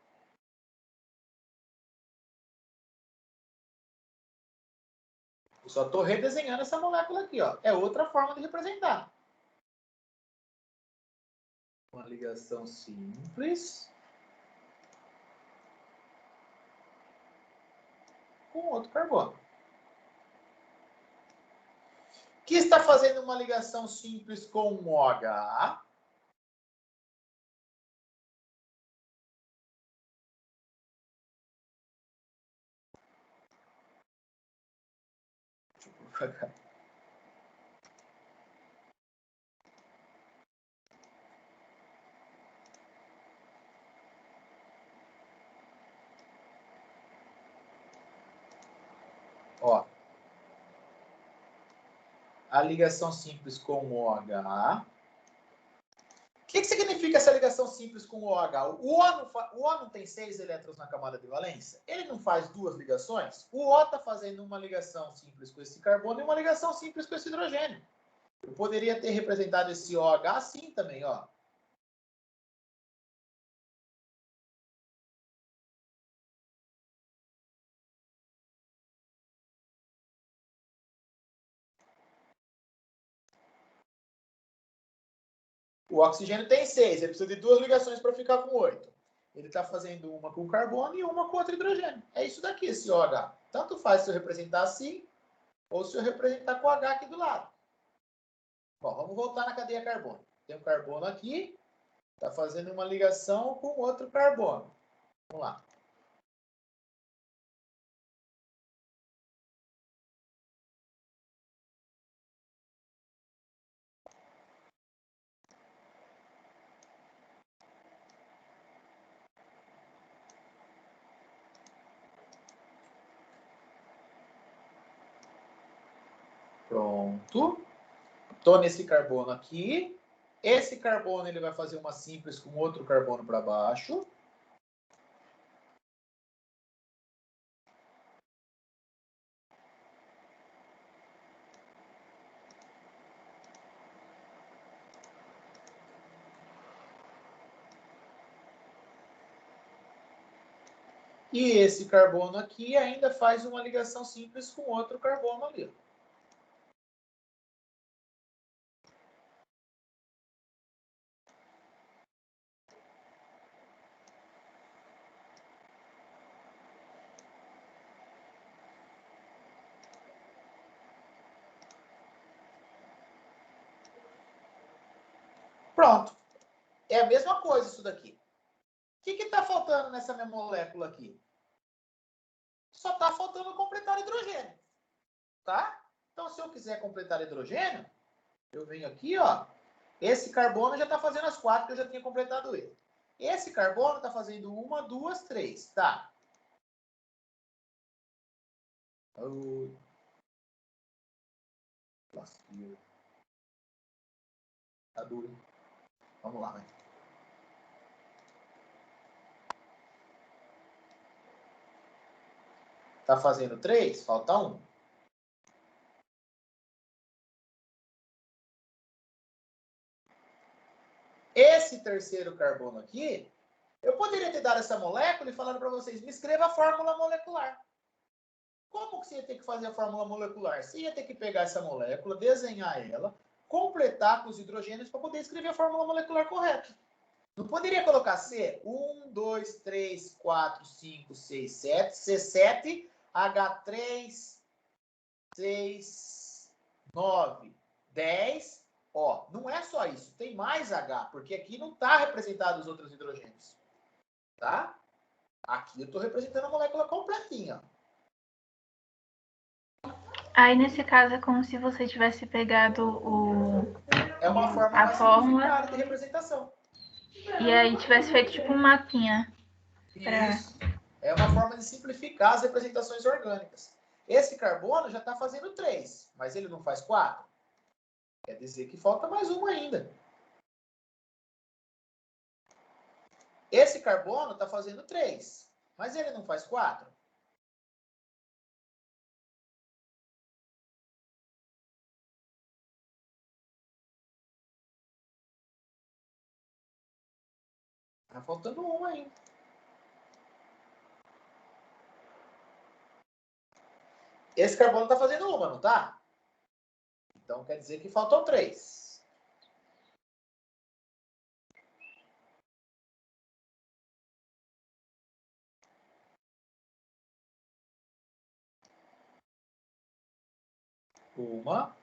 Eu só estou redesenhando essa molécula aqui, ó. É outra forma de representar. Uma ligação simples com outro carbono. Que está fazendo uma ligação simples com o OH. Deixa eu colocar. Ó. A ligação simples com o OH. O que significa essa ligação simples com o OH? O O não tem 6 elétrons na camada de valência? Ele não faz duas ligações? O O está fazendo uma ligação simples com esse carbono e uma ligação simples com esse hidrogênio. Eu poderia ter representado esse OH assim também, ó. O oxigênio tem 6, ele precisa de duas ligações para ficar com 8. Ele está fazendo uma com carbono e uma com outro hidrogênio. É isso daqui, esse OH. Tanto faz se eu representar assim, ou se eu representar com H aqui do lado. Bom, vamos voltar na cadeia carbônica. Tem um carbono aqui, está fazendo uma ligação com outro carbono. Vamos lá. Pronto. Estou nesse carbono aqui. Esse carbono ele vai fazer uma simples com outro carbono para baixo. E esse carbono aqui ainda faz uma ligação simples com outro carbono ali. Pronto. É a mesma coisa isso daqui. O que está faltando nessa minha molécula aqui? Só está faltando completar hidrogênio. Tá? Então, se eu quiser completar hidrogênio, eu venho aqui, ó. Esse carbono já está fazendo as 4 que eu já tinha completado ele. Esse carbono está fazendo 1, 2, 3. Tá. Tá duro. Vamos lá, vai. Tá fazendo 3? Falta 1. Esse terceiro carbono aqui, eu poderia ter dado essa molécula e falado para vocês, me escreva a fórmula molecular. Como que você ia ter que fazer a fórmula molecular? Você ia ter que pegar essa molécula, desenhar ela, completar com os hidrogênios para poder escrever a fórmula molecular correta. Não poderia colocar C? 1, 2, 3, 4, 5, 6, 7, C7, H3, 6, 9, 10. Ó, não é só isso, tem mais H, porque aqui não está representado os outros hidrogênios. Tá? Aqui eu estou representando a molécula completinha. Aí, nesse caso, é como se você tivesse pegado É uma forma mais simplificada de representação. E aí tivesse feito tipo um mapinha. Isso. É uma forma de simplificar as representações orgânicas. Esse carbono já está fazendo 3, mas ele não faz 4. Quer dizer que falta mais um ainda. Esse carbono está fazendo 3, mas ele não faz 4? Tá faltando um ainda. Esse carbono está fazendo uma, não tá? Então quer dizer que faltam 3. Uma.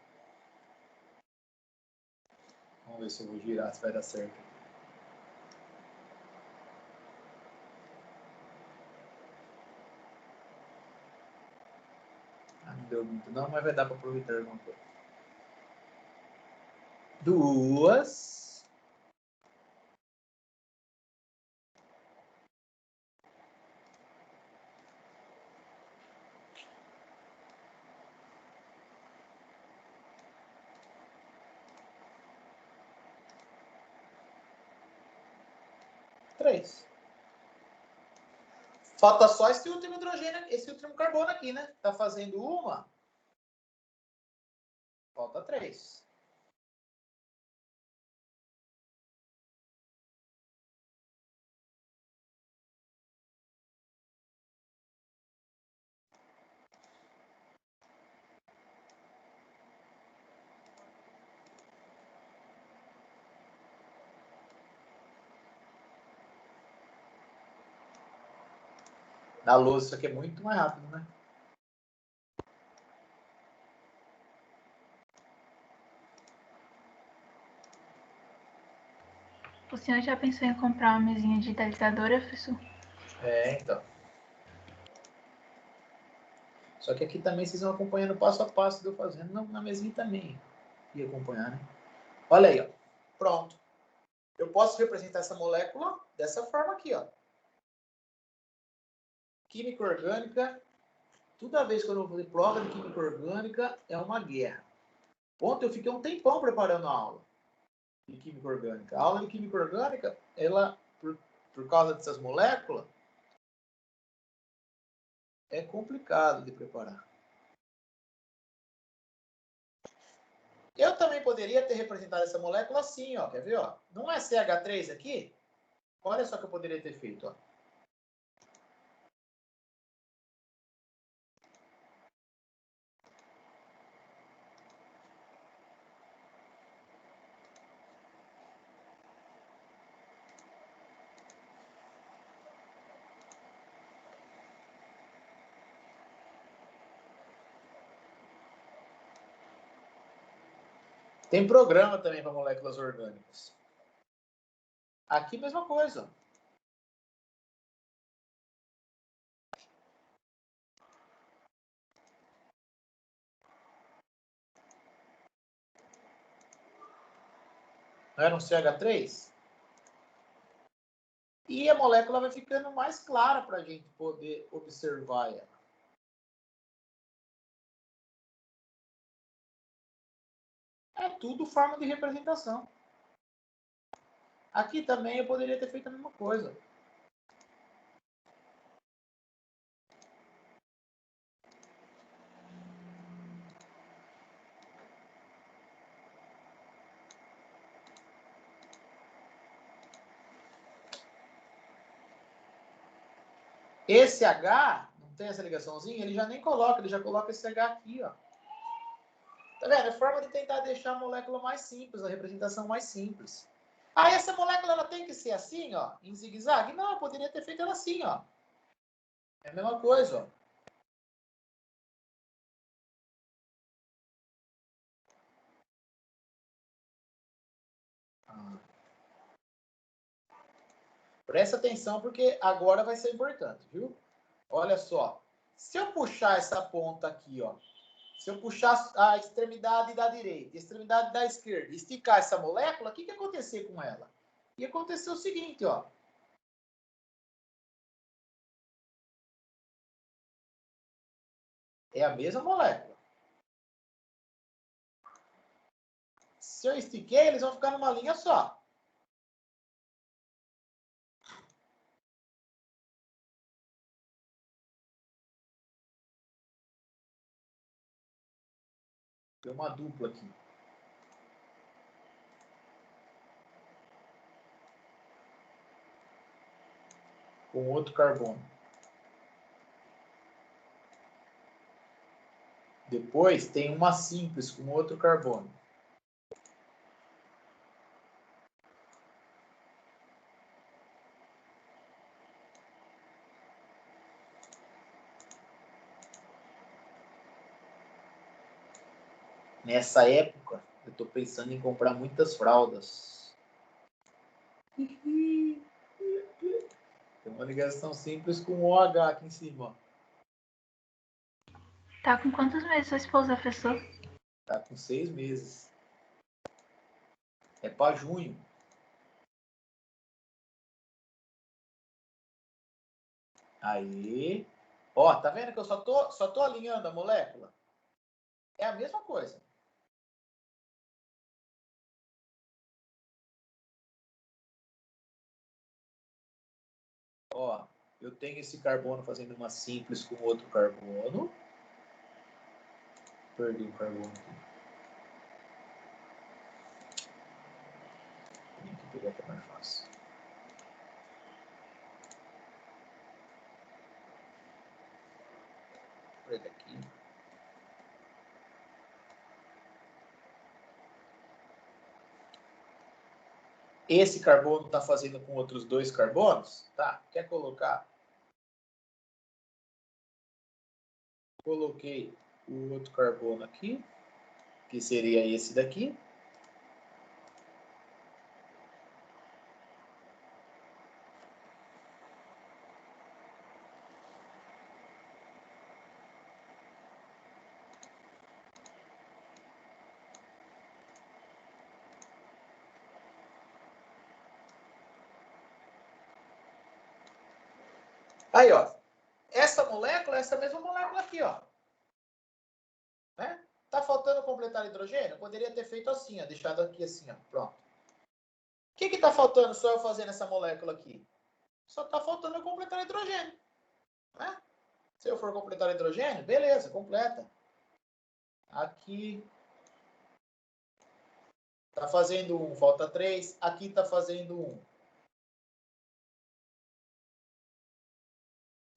Vamos ver se eu vou girar, se vai dar certo. Não deu muito não, mas vai dar para aproveitar alguma coisa. 2. 3. Falta só esse último hidrogênio, esse último carbono aqui, né? Tá fazendo uma. Falta 3. Na luz, isso aqui é muito mais rápido, né? O senhor já pensou em comprar uma mesinha digitalizadora, professor? Então. Só que aqui também vocês vão acompanhando passo a passo de eu fazendo. Na mesinha também ia acompanhar, né? Olha aí, ó. Pronto. Eu posso representar essa molécula dessa forma aqui, ó. Química orgânica. Toda vez que eu vou fazer prova de química orgânica, é uma guerra. Ontem eu fiquei um tempão preparando a aula de química orgânica. A aula de química orgânica, ela, por causa dessas moléculas, é complicado de preparar. Eu também poderia ter representado essa molécula assim, ó. Quer ver, ó? Não é CH3 aqui? Olha só o que eu poderia ter feito, ó. Tem programa também para moléculas orgânicas. Aqui, mesma coisa. Não era um CH3? E a molécula vai ficando mais clara para a gente poder observar ela. É tudo forma de representação. Aqui também eu poderia ter feito a mesma coisa. Esse H, não tem essa ligaçãozinha, ele já nem coloca, ele já coloca esse H aqui, ó. Tá vendo? É forma de tentar deixar a molécula mais simples, a representação mais simples. Ah, essa molécula ela tem que ser assim, ó, em zigue-zague? Não, eu poderia ter feito ela assim, ó. É a mesma coisa, ó. Presta atenção porque agora vai ser importante, viu? Olha só. Se eu puxar essa ponta aqui, ó, se eu puxar a extremidade da direita, a extremidade da esquerda, esticar essa molécula, o que ia acontecer com ela? Ia acontecer o seguinte, ó. É a mesma molécula. Se eu estiquei, eles vão ficar numa linha só. Tem uma dupla aqui. Com outro carbono. Depois tem uma simples com outro carbono. Nessa época, eu estou pensando em comprar muitas fraldas. Tem uma ligação simples com OH aqui em cima. Tá com quantos meses sua esposa, professor? Tá com 6 meses. É para junho. Aí. Ó, tá vendo que eu só tô alinhando a molécula? É a mesma coisa. Ó, eu tenho esse carbono fazendo uma simples com outro carbono. Perdi o carbono aqui. Tem que pegar que é mais fácil. Vou pegar aqui. Esse carbono está fazendo com outros 2 carbonos? Tá. Quer colocar? Coloquei o outro carbono aqui, que seria esse daqui. Aí, ó. Essa molécula é essa mesma molécula aqui, ó. Né? Tá faltando completar hidrogênio? Poderia ter feito assim, ó. Deixado aqui assim, ó. Pronto. O que tá faltando só eu fazer nessa molécula aqui? Só tá faltando eu completar hidrogênio. Né? Se eu for completar hidrogênio, beleza, completa. Aqui tá fazendo 1, falta 3. Aqui tá fazendo 1.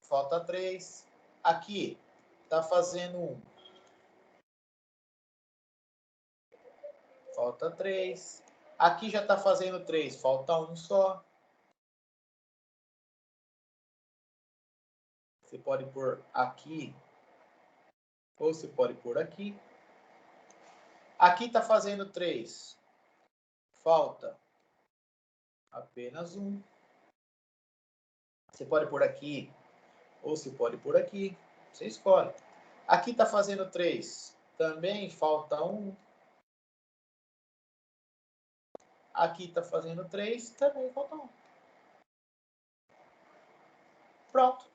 Falta 3. Aqui tá fazendo 1. Falta 3. Aqui já tá fazendo 3. Falta 1 só. Você pode pôr aqui. Ou você pode pôr aqui. Aqui está fazendo 3. Falta apenas 1. Você pode pôr aqui. Ou você pode pôr aqui. Você escolhe. Aqui está fazendo 3. Também falta 1. Aqui está fazendo 3. Também falta 1. Pronto.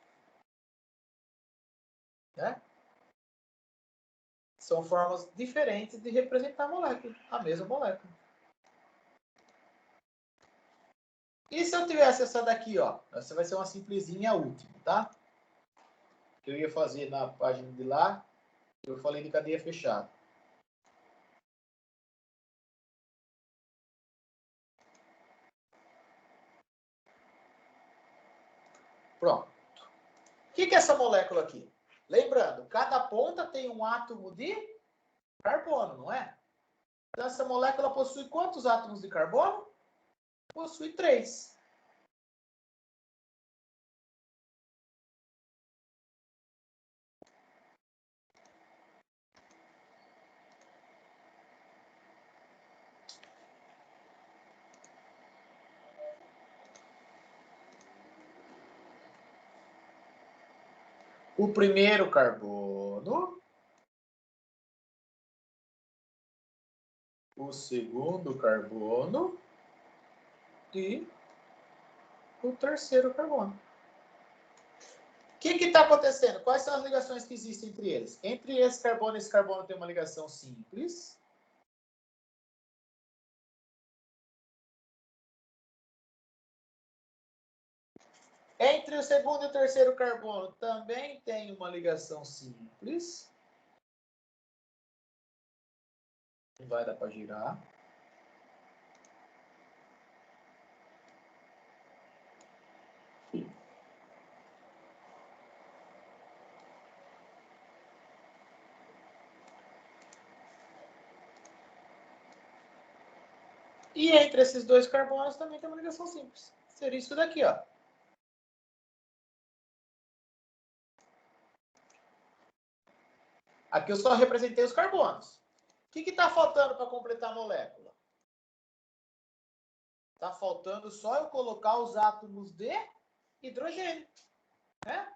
Né? São formas diferentes de representar a molécula. A mesma molécula. E se eu tivesse essa daqui, ó? Essa vai ser uma simplesinha última, tá? Que eu ia fazer na página de lá. Eu falei de cadeia fechada. Pronto. O que é essa molécula aqui? Lembrando, cada ponta tem um átomo de carbono, não é? Então, essa molécula possui quantos átomos de carbono? Possui 3. O primeiro carbono, o segundo carbono e o terceiro carbono. O que está acontecendo? Quais são as ligações que existem entre eles? Entre esse carbono tem uma ligação simples. Entre o segundo e o terceiro carbono também tem uma ligação simples. Não vai dar para girar. E entre esses dois carbonos também tem uma ligação simples. Seria isso daqui, ó. Aqui eu só representei os carbonos. O que está faltando para completar a molécula? Está faltando só eu colocar os átomos de hidrogênio. Né?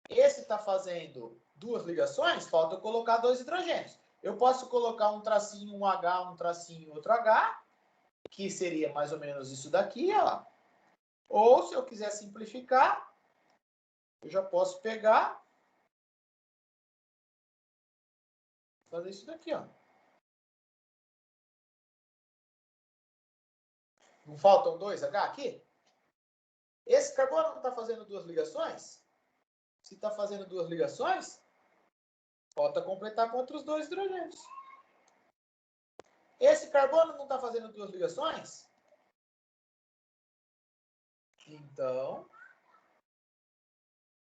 Esse está fazendo duas ligações, falta eu colocar dois hidrogênios. Eu posso colocar um tracinho, um H, um tracinho, outro H, que seria mais ou menos isso daqui, ó. Ou, se eu quiser simplificar, eu já posso pegar, fazer isso daqui, ó. Não faltam dois H aqui? Esse carbono não está fazendo duas ligações? Se está fazendo duas ligações, falta completar com outros dois hidrogênios. Esse carbono não está fazendo duas ligações? Então,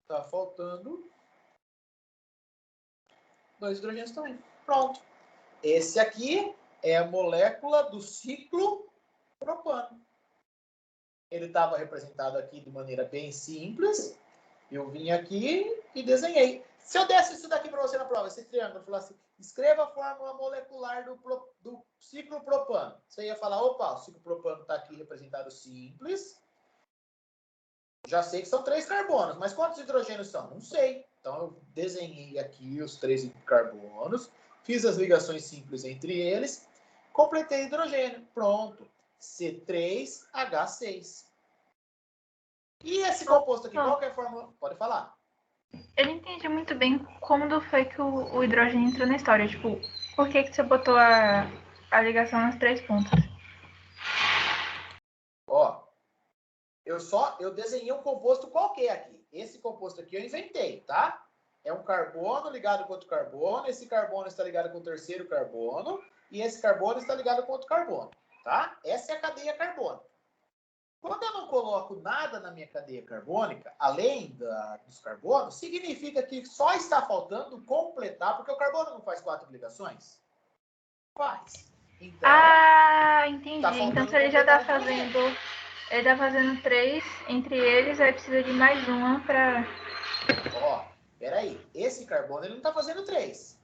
está faltando dois hidrogênios também. Pronto. Esse aqui é a molécula do ciclo propano. Ele estava representado aqui de maneira bem simples. Eu vim aqui e desenhei. Se eu desse isso daqui para você na prova, esse triângulo, falasse, escreva a fórmula molecular do ciclo propano. Você ia falar, opa, o ciclo propano está aqui representado simples. Já sei que são 3 carbonos, mas quantos hidrogênios são? Não sei. Então, eu desenhei aqui os 3 carbonos, fiz as ligações simples entre eles, completei hidrogênio. Pronto. C3H6. E esse composto aqui, qual que é a fórmula? Pode falar. Eu não entendi muito bem como foi que o hidrogênio entrou na história. Tipo, por que você botou a ligação nas 3 pontas? Ó, eu desenhei um composto qualquer aqui. Esse composto aqui eu inventei, tá? É um carbono ligado com outro carbono. Esse carbono está ligado com o terceiro carbono. E esse carbono está ligado com outro carbono, tá? Essa é a cadeia carbônica. Quando eu não coloco nada na minha cadeia carbônica, além dos carbonos, significa que só está faltando completar, porque o carbono não faz 4 ligações? Faz. Então, Entendi. tá Então, se ele já está fazendo... Ele está fazendo 3 entre eles, aí precisa de mais uma para... Ó, peraí. Esse carbono, ele não está fazendo 3,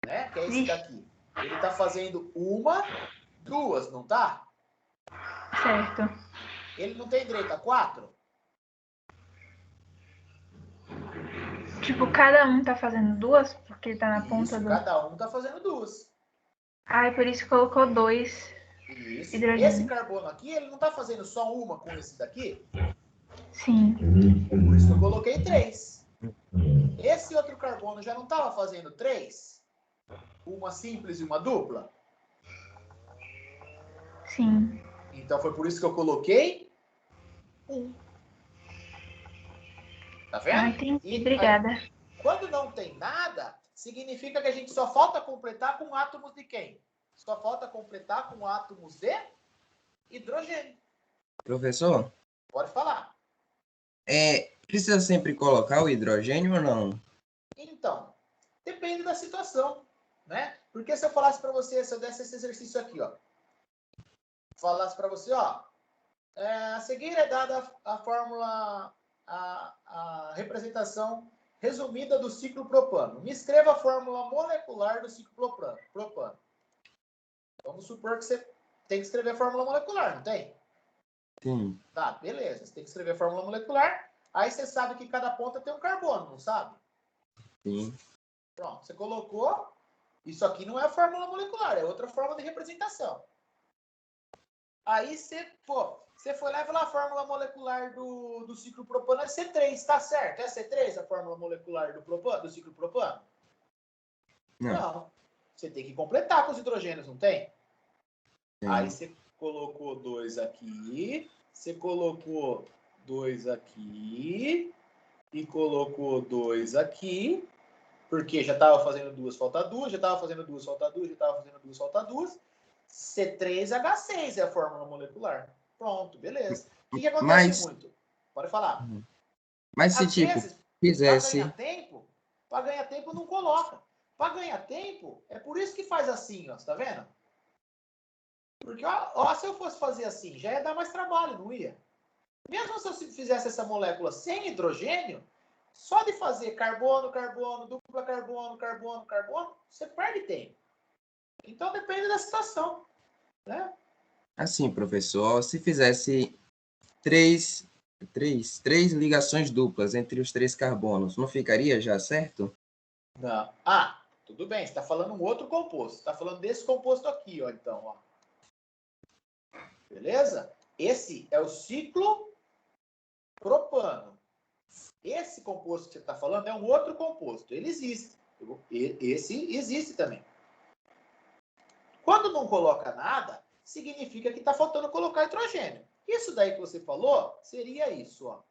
né? Que é esse daqui. Ele está fazendo 1, 2, não tá? Certo. Ele não tem direito a 4? Tipo, cada um tá fazendo 2, porque ele tá na ponta do... Cada um tá fazendo 2. Por isso colocou 2 Isso. hidrogênios. Esse carbono aqui, ele não tá fazendo só uma com esse daqui? Sim. Por isso que eu coloquei 3. Esse outro carbono já não estava fazendo 3? Uma simples e uma dupla? Sim. Então foi por isso que eu coloquei 1. Tá vendo? Entendi. Obrigada. Aí, quando não tem nada, significa que a gente só falta completar com átomos de quem? Só falta completar com átomos de hidrogênio. Professor? Pode falar. Precisa sempre colocar o hidrogênio ou não? Então, depende da situação, né? Porque se eu falasse para você, se eu desse esse exercício aqui, ó, falasse para você, ó, a seguir é dada a fórmula, a representação resumida do ciclo propano. Me escreva a fórmula molecular do ciclo propano. Vamos supor que você tem que escrever a fórmula molecular, não tem? Sim. Tá, beleza. Você tem que escrever a fórmula molecular. Aí você sabe que cada ponta tem um carbono, não sabe? Sim. Pronto, você colocou. Isso aqui não é a fórmula molecular, é outra forma de representação. Aí você foi lá e falou a fórmula molecular do ciclo propano é C3, tá certo? É C3 a fórmula molecular do ciclo propano? Não. Você tem que completar com os hidrogênios, não tem? Sim. Aí você colocou 2 aqui, você colocou 2 aqui e colocou 2 aqui. Porque já estava fazendo 2, falta 2, já estava fazendo 2, falta 2, já estava fazendo 2, falta 2. C3H6 é a fórmula molecular. Pronto, beleza. O que acontece Mas, muito? Pode falar. mas se, Às tipo, vezes, fizesse... para ganhar tempo não coloca. Para ganhar tempo, é por isso que faz assim, ó, tá vendo? Porque, ó, se eu fosse fazer assim, já ia dar mais trabalho, não ia? Mesmo se eu fizesse essa molécula sem hidrogênio, só de fazer carbono, carbono, dupla carbono, carbono, carbono, você perde tempo. Então depende da situação, né? Assim, professor, se fizesse três ligações duplas entre os 3 carbonos, não ficaria já certo? Não. Ah, tudo bem, você está falando um outro composto. Você está falando desse composto aqui, ó, então, ó. Beleza? Esse é o ciclo propano. Esse composto que você está falando é um outro composto. Ele existe. Esse existe também. Quando não coloca nada, significa que está faltando colocar hidrogênio. Isso daí que você falou seria isso, ó.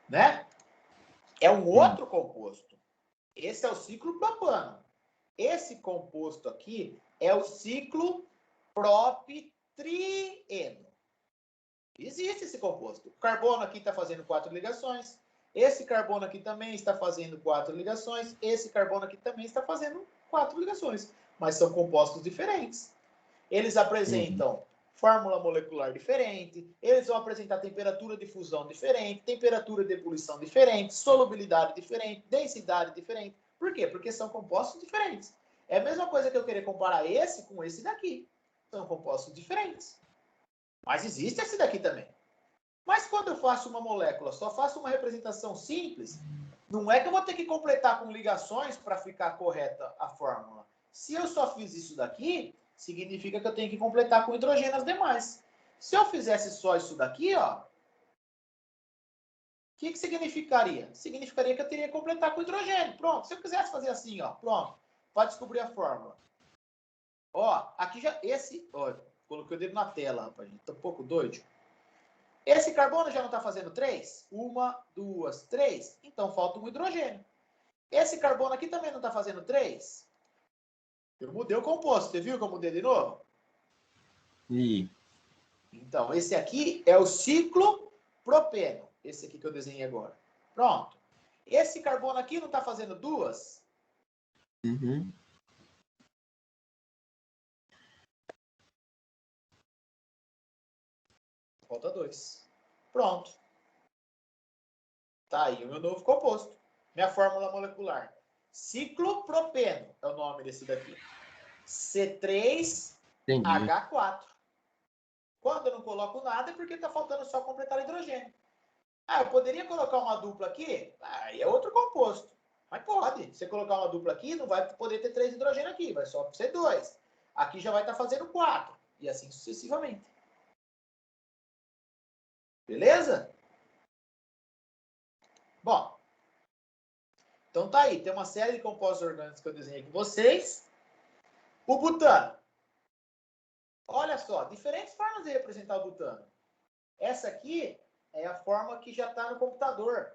Né? É um outro composto. Esse é o ciclo propano. Esse composto aqui é o ciclo propitrieno. Existe esse composto. O carbono aqui está fazendo 4 ligações. Esse carbono aqui também está fazendo 4 ligações. Esse carbono aqui também está fazendo 4 ligações. Mas são compostos diferentes. Eles apresentam fórmula molecular diferente, eles vão apresentar temperatura de fusão diferente, temperatura de ebulição diferente, solubilidade diferente, densidade diferente. Por quê? Porque são compostos diferentes. É a mesma coisa que eu querer comparar esse com esse daqui. São compostos diferentes. Mas existe esse daqui também. Mas quando eu faço uma molécula, só faço uma representação simples, não é que eu vou ter que completar com ligações para ficar correta a fórmula. Se eu só fiz isso daqui, significa que eu tenho que completar com hidrogênio as demais. Se eu fizesse só isso daqui, ó, o que significaria? Significaria que eu teria que completar com hidrogênio. Pronto. Se eu quisesse fazer assim, ó, pronto, para descobrir a fórmula. Ó, aqui já, ó, coloquei o dedo na tela, rapaz, tô um pouco doido. Esse carbono já não está fazendo 3? 1, 2, 3. Então falta um hidrogênio. Esse carbono aqui também não está fazendo 3? Eu mudei o composto. Você viu que eu mudei de novo? E Então, esse aqui é o ciclo propeno. Esse aqui que eu desenhei agora. Pronto. Esse carbono aqui não está fazendo 2? Falta 2. Pronto. Tá aí o meu novo composto. Minha fórmula molecular. Ciclopropeno é o nome desse daqui. entendi. C3H4. Quando eu não coloco nada é porque está faltando só completar hidrogênio. Ah, eu poderia colocar uma dupla aqui? Aí é outro composto. Mas pode. Você colocar uma dupla aqui, não vai poder ter 3 hidrogênio aqui, vai só ser 2. Aqui já vai estar fazendo 4. E assim sucessivamente. Beleza? Bom, então tá aí. Tem uma série de compostos orgânicos que eu desenhei com vocês. O butano. Olha só, diferentes formas de representar o butano. Essa aqui é a forma que já está no computador.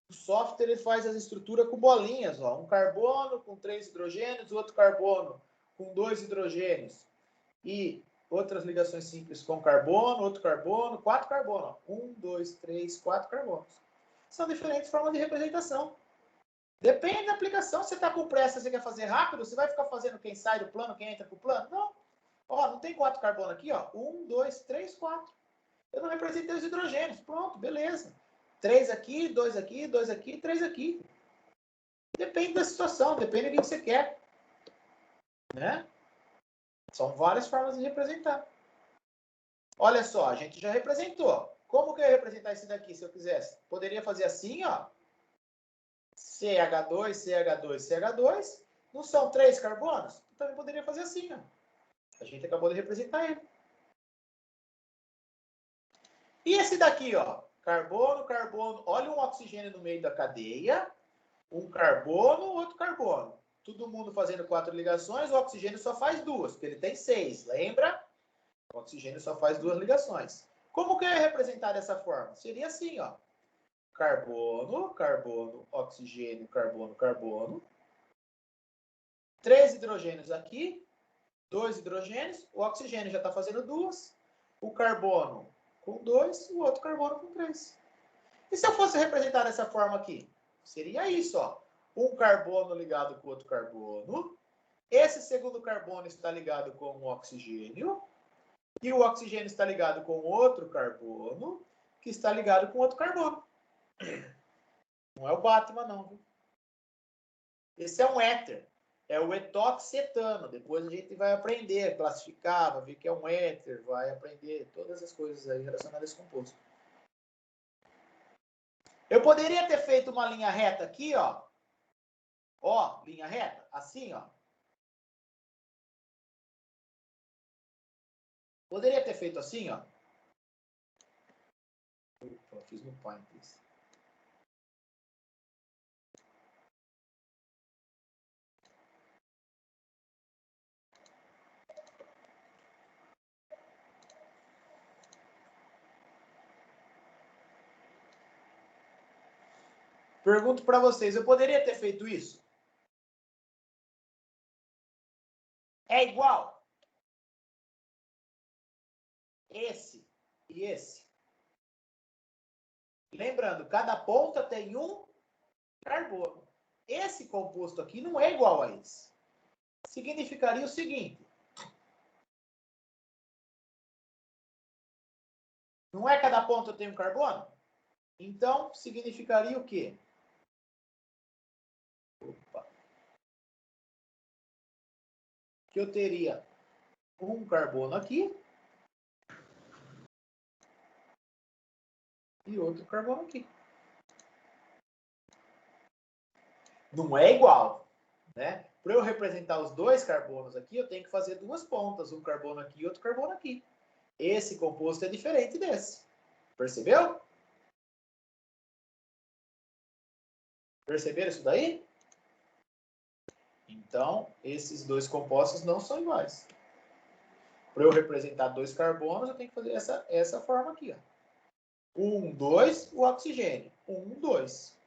O software ele faz as estruturas com bolinhas, ó. Um carbono com 3 hidrogênios, outro carbono com 2 hidrogênios. E outras ligações simples com carbono, outro carbono, 4 carbonos. 1, 2, 3, 4 carbonos. São diferentes formas de representação. Depende da aplicação. Se você está com pressa, você quer fazer rápido, você vai ficar fazendo quem sai do plano, quem entra pro plano? Não. Ó, não tem 4 carbonos aqui, ó. 1, 2, 3, 4. Eu não representei os hidrogênios. Pronto, beleza. 3 aqui, 2 aqui, 2 aqui, 3 aqui. Depende da situação, depende do que você quer. Né? São várias formas de representar. Olha só, a gente já representou. Como que eu ia representar esse daqui, se eu quisesse? Poderia fazer assim, ó. CH2, CH2, CH2. Não são 3 carbonos? Eu também poderia fazer assim, ó. A gente acabou de representar ele. E esse daqui, ó. Carbono, carbono. Olha um oxigênio no meio da cadeia. Um carbono, outro carbono. Todo mundo fazendo 4 ligações, o oxigênio só faz 2, porque ele tem 6, lembra? O oxigênio só faz 2 ligações. Como que eu ia representar dessa forma? Seria assim, ó. Carbono, carbono, oxigênio, carbono, carbono. 3 hidrogênios aqui, 2 hidrogênios, o oxigênio já está fazendo 2, o carbono com 2, o outro carbono com 3. E se eu fosse representar dessa forma aqui? Seria isso, ó. Um carbono ligado com outro carbono. Esse segundo carbono está ligado com o oxigênio. E o oxigênio está ligado com outro carbono, que está ligado com outro carbono. Não é o Batman, não. Viu? Esse é um éter. É o etoxetano. Depois a gente vai aprender, classificar, vai ver que é um éter, vai aprender todas as coisas aí relacionadas a esse composto. Eu poderia ter feito uma linha reta aqui, ó. Ó, linha reta, assim, ó. Poderia ter feito assim, ó. Opa, fiz no Paint isso. Pergunto para vocês, eu poderia ter feito isso? É igual? Esse e esse. Lembrando, cada ponta tem um carbono. Esse composto aqui não é igual a esse. Significaria o seguinte. Não é cada ponta tem um carbono? Então, significaria o quê? Opa. Que eu teria um carbono aqui e outro carbono aqui. Não é igual, né? Para eu representar os dois carbonos aqui, eu tenho que fazer duas pontas, um carbono aqui e outro carbono aqui. Esse composto é diferente desse. Percebeu? Perceberam isso daí? Então, esses dois compostos não são iguais. Para eu representar dois carbonos, eu tenho que fazer essa forma aqui. Ó. 1, 2, o oxigênio. 1, 2.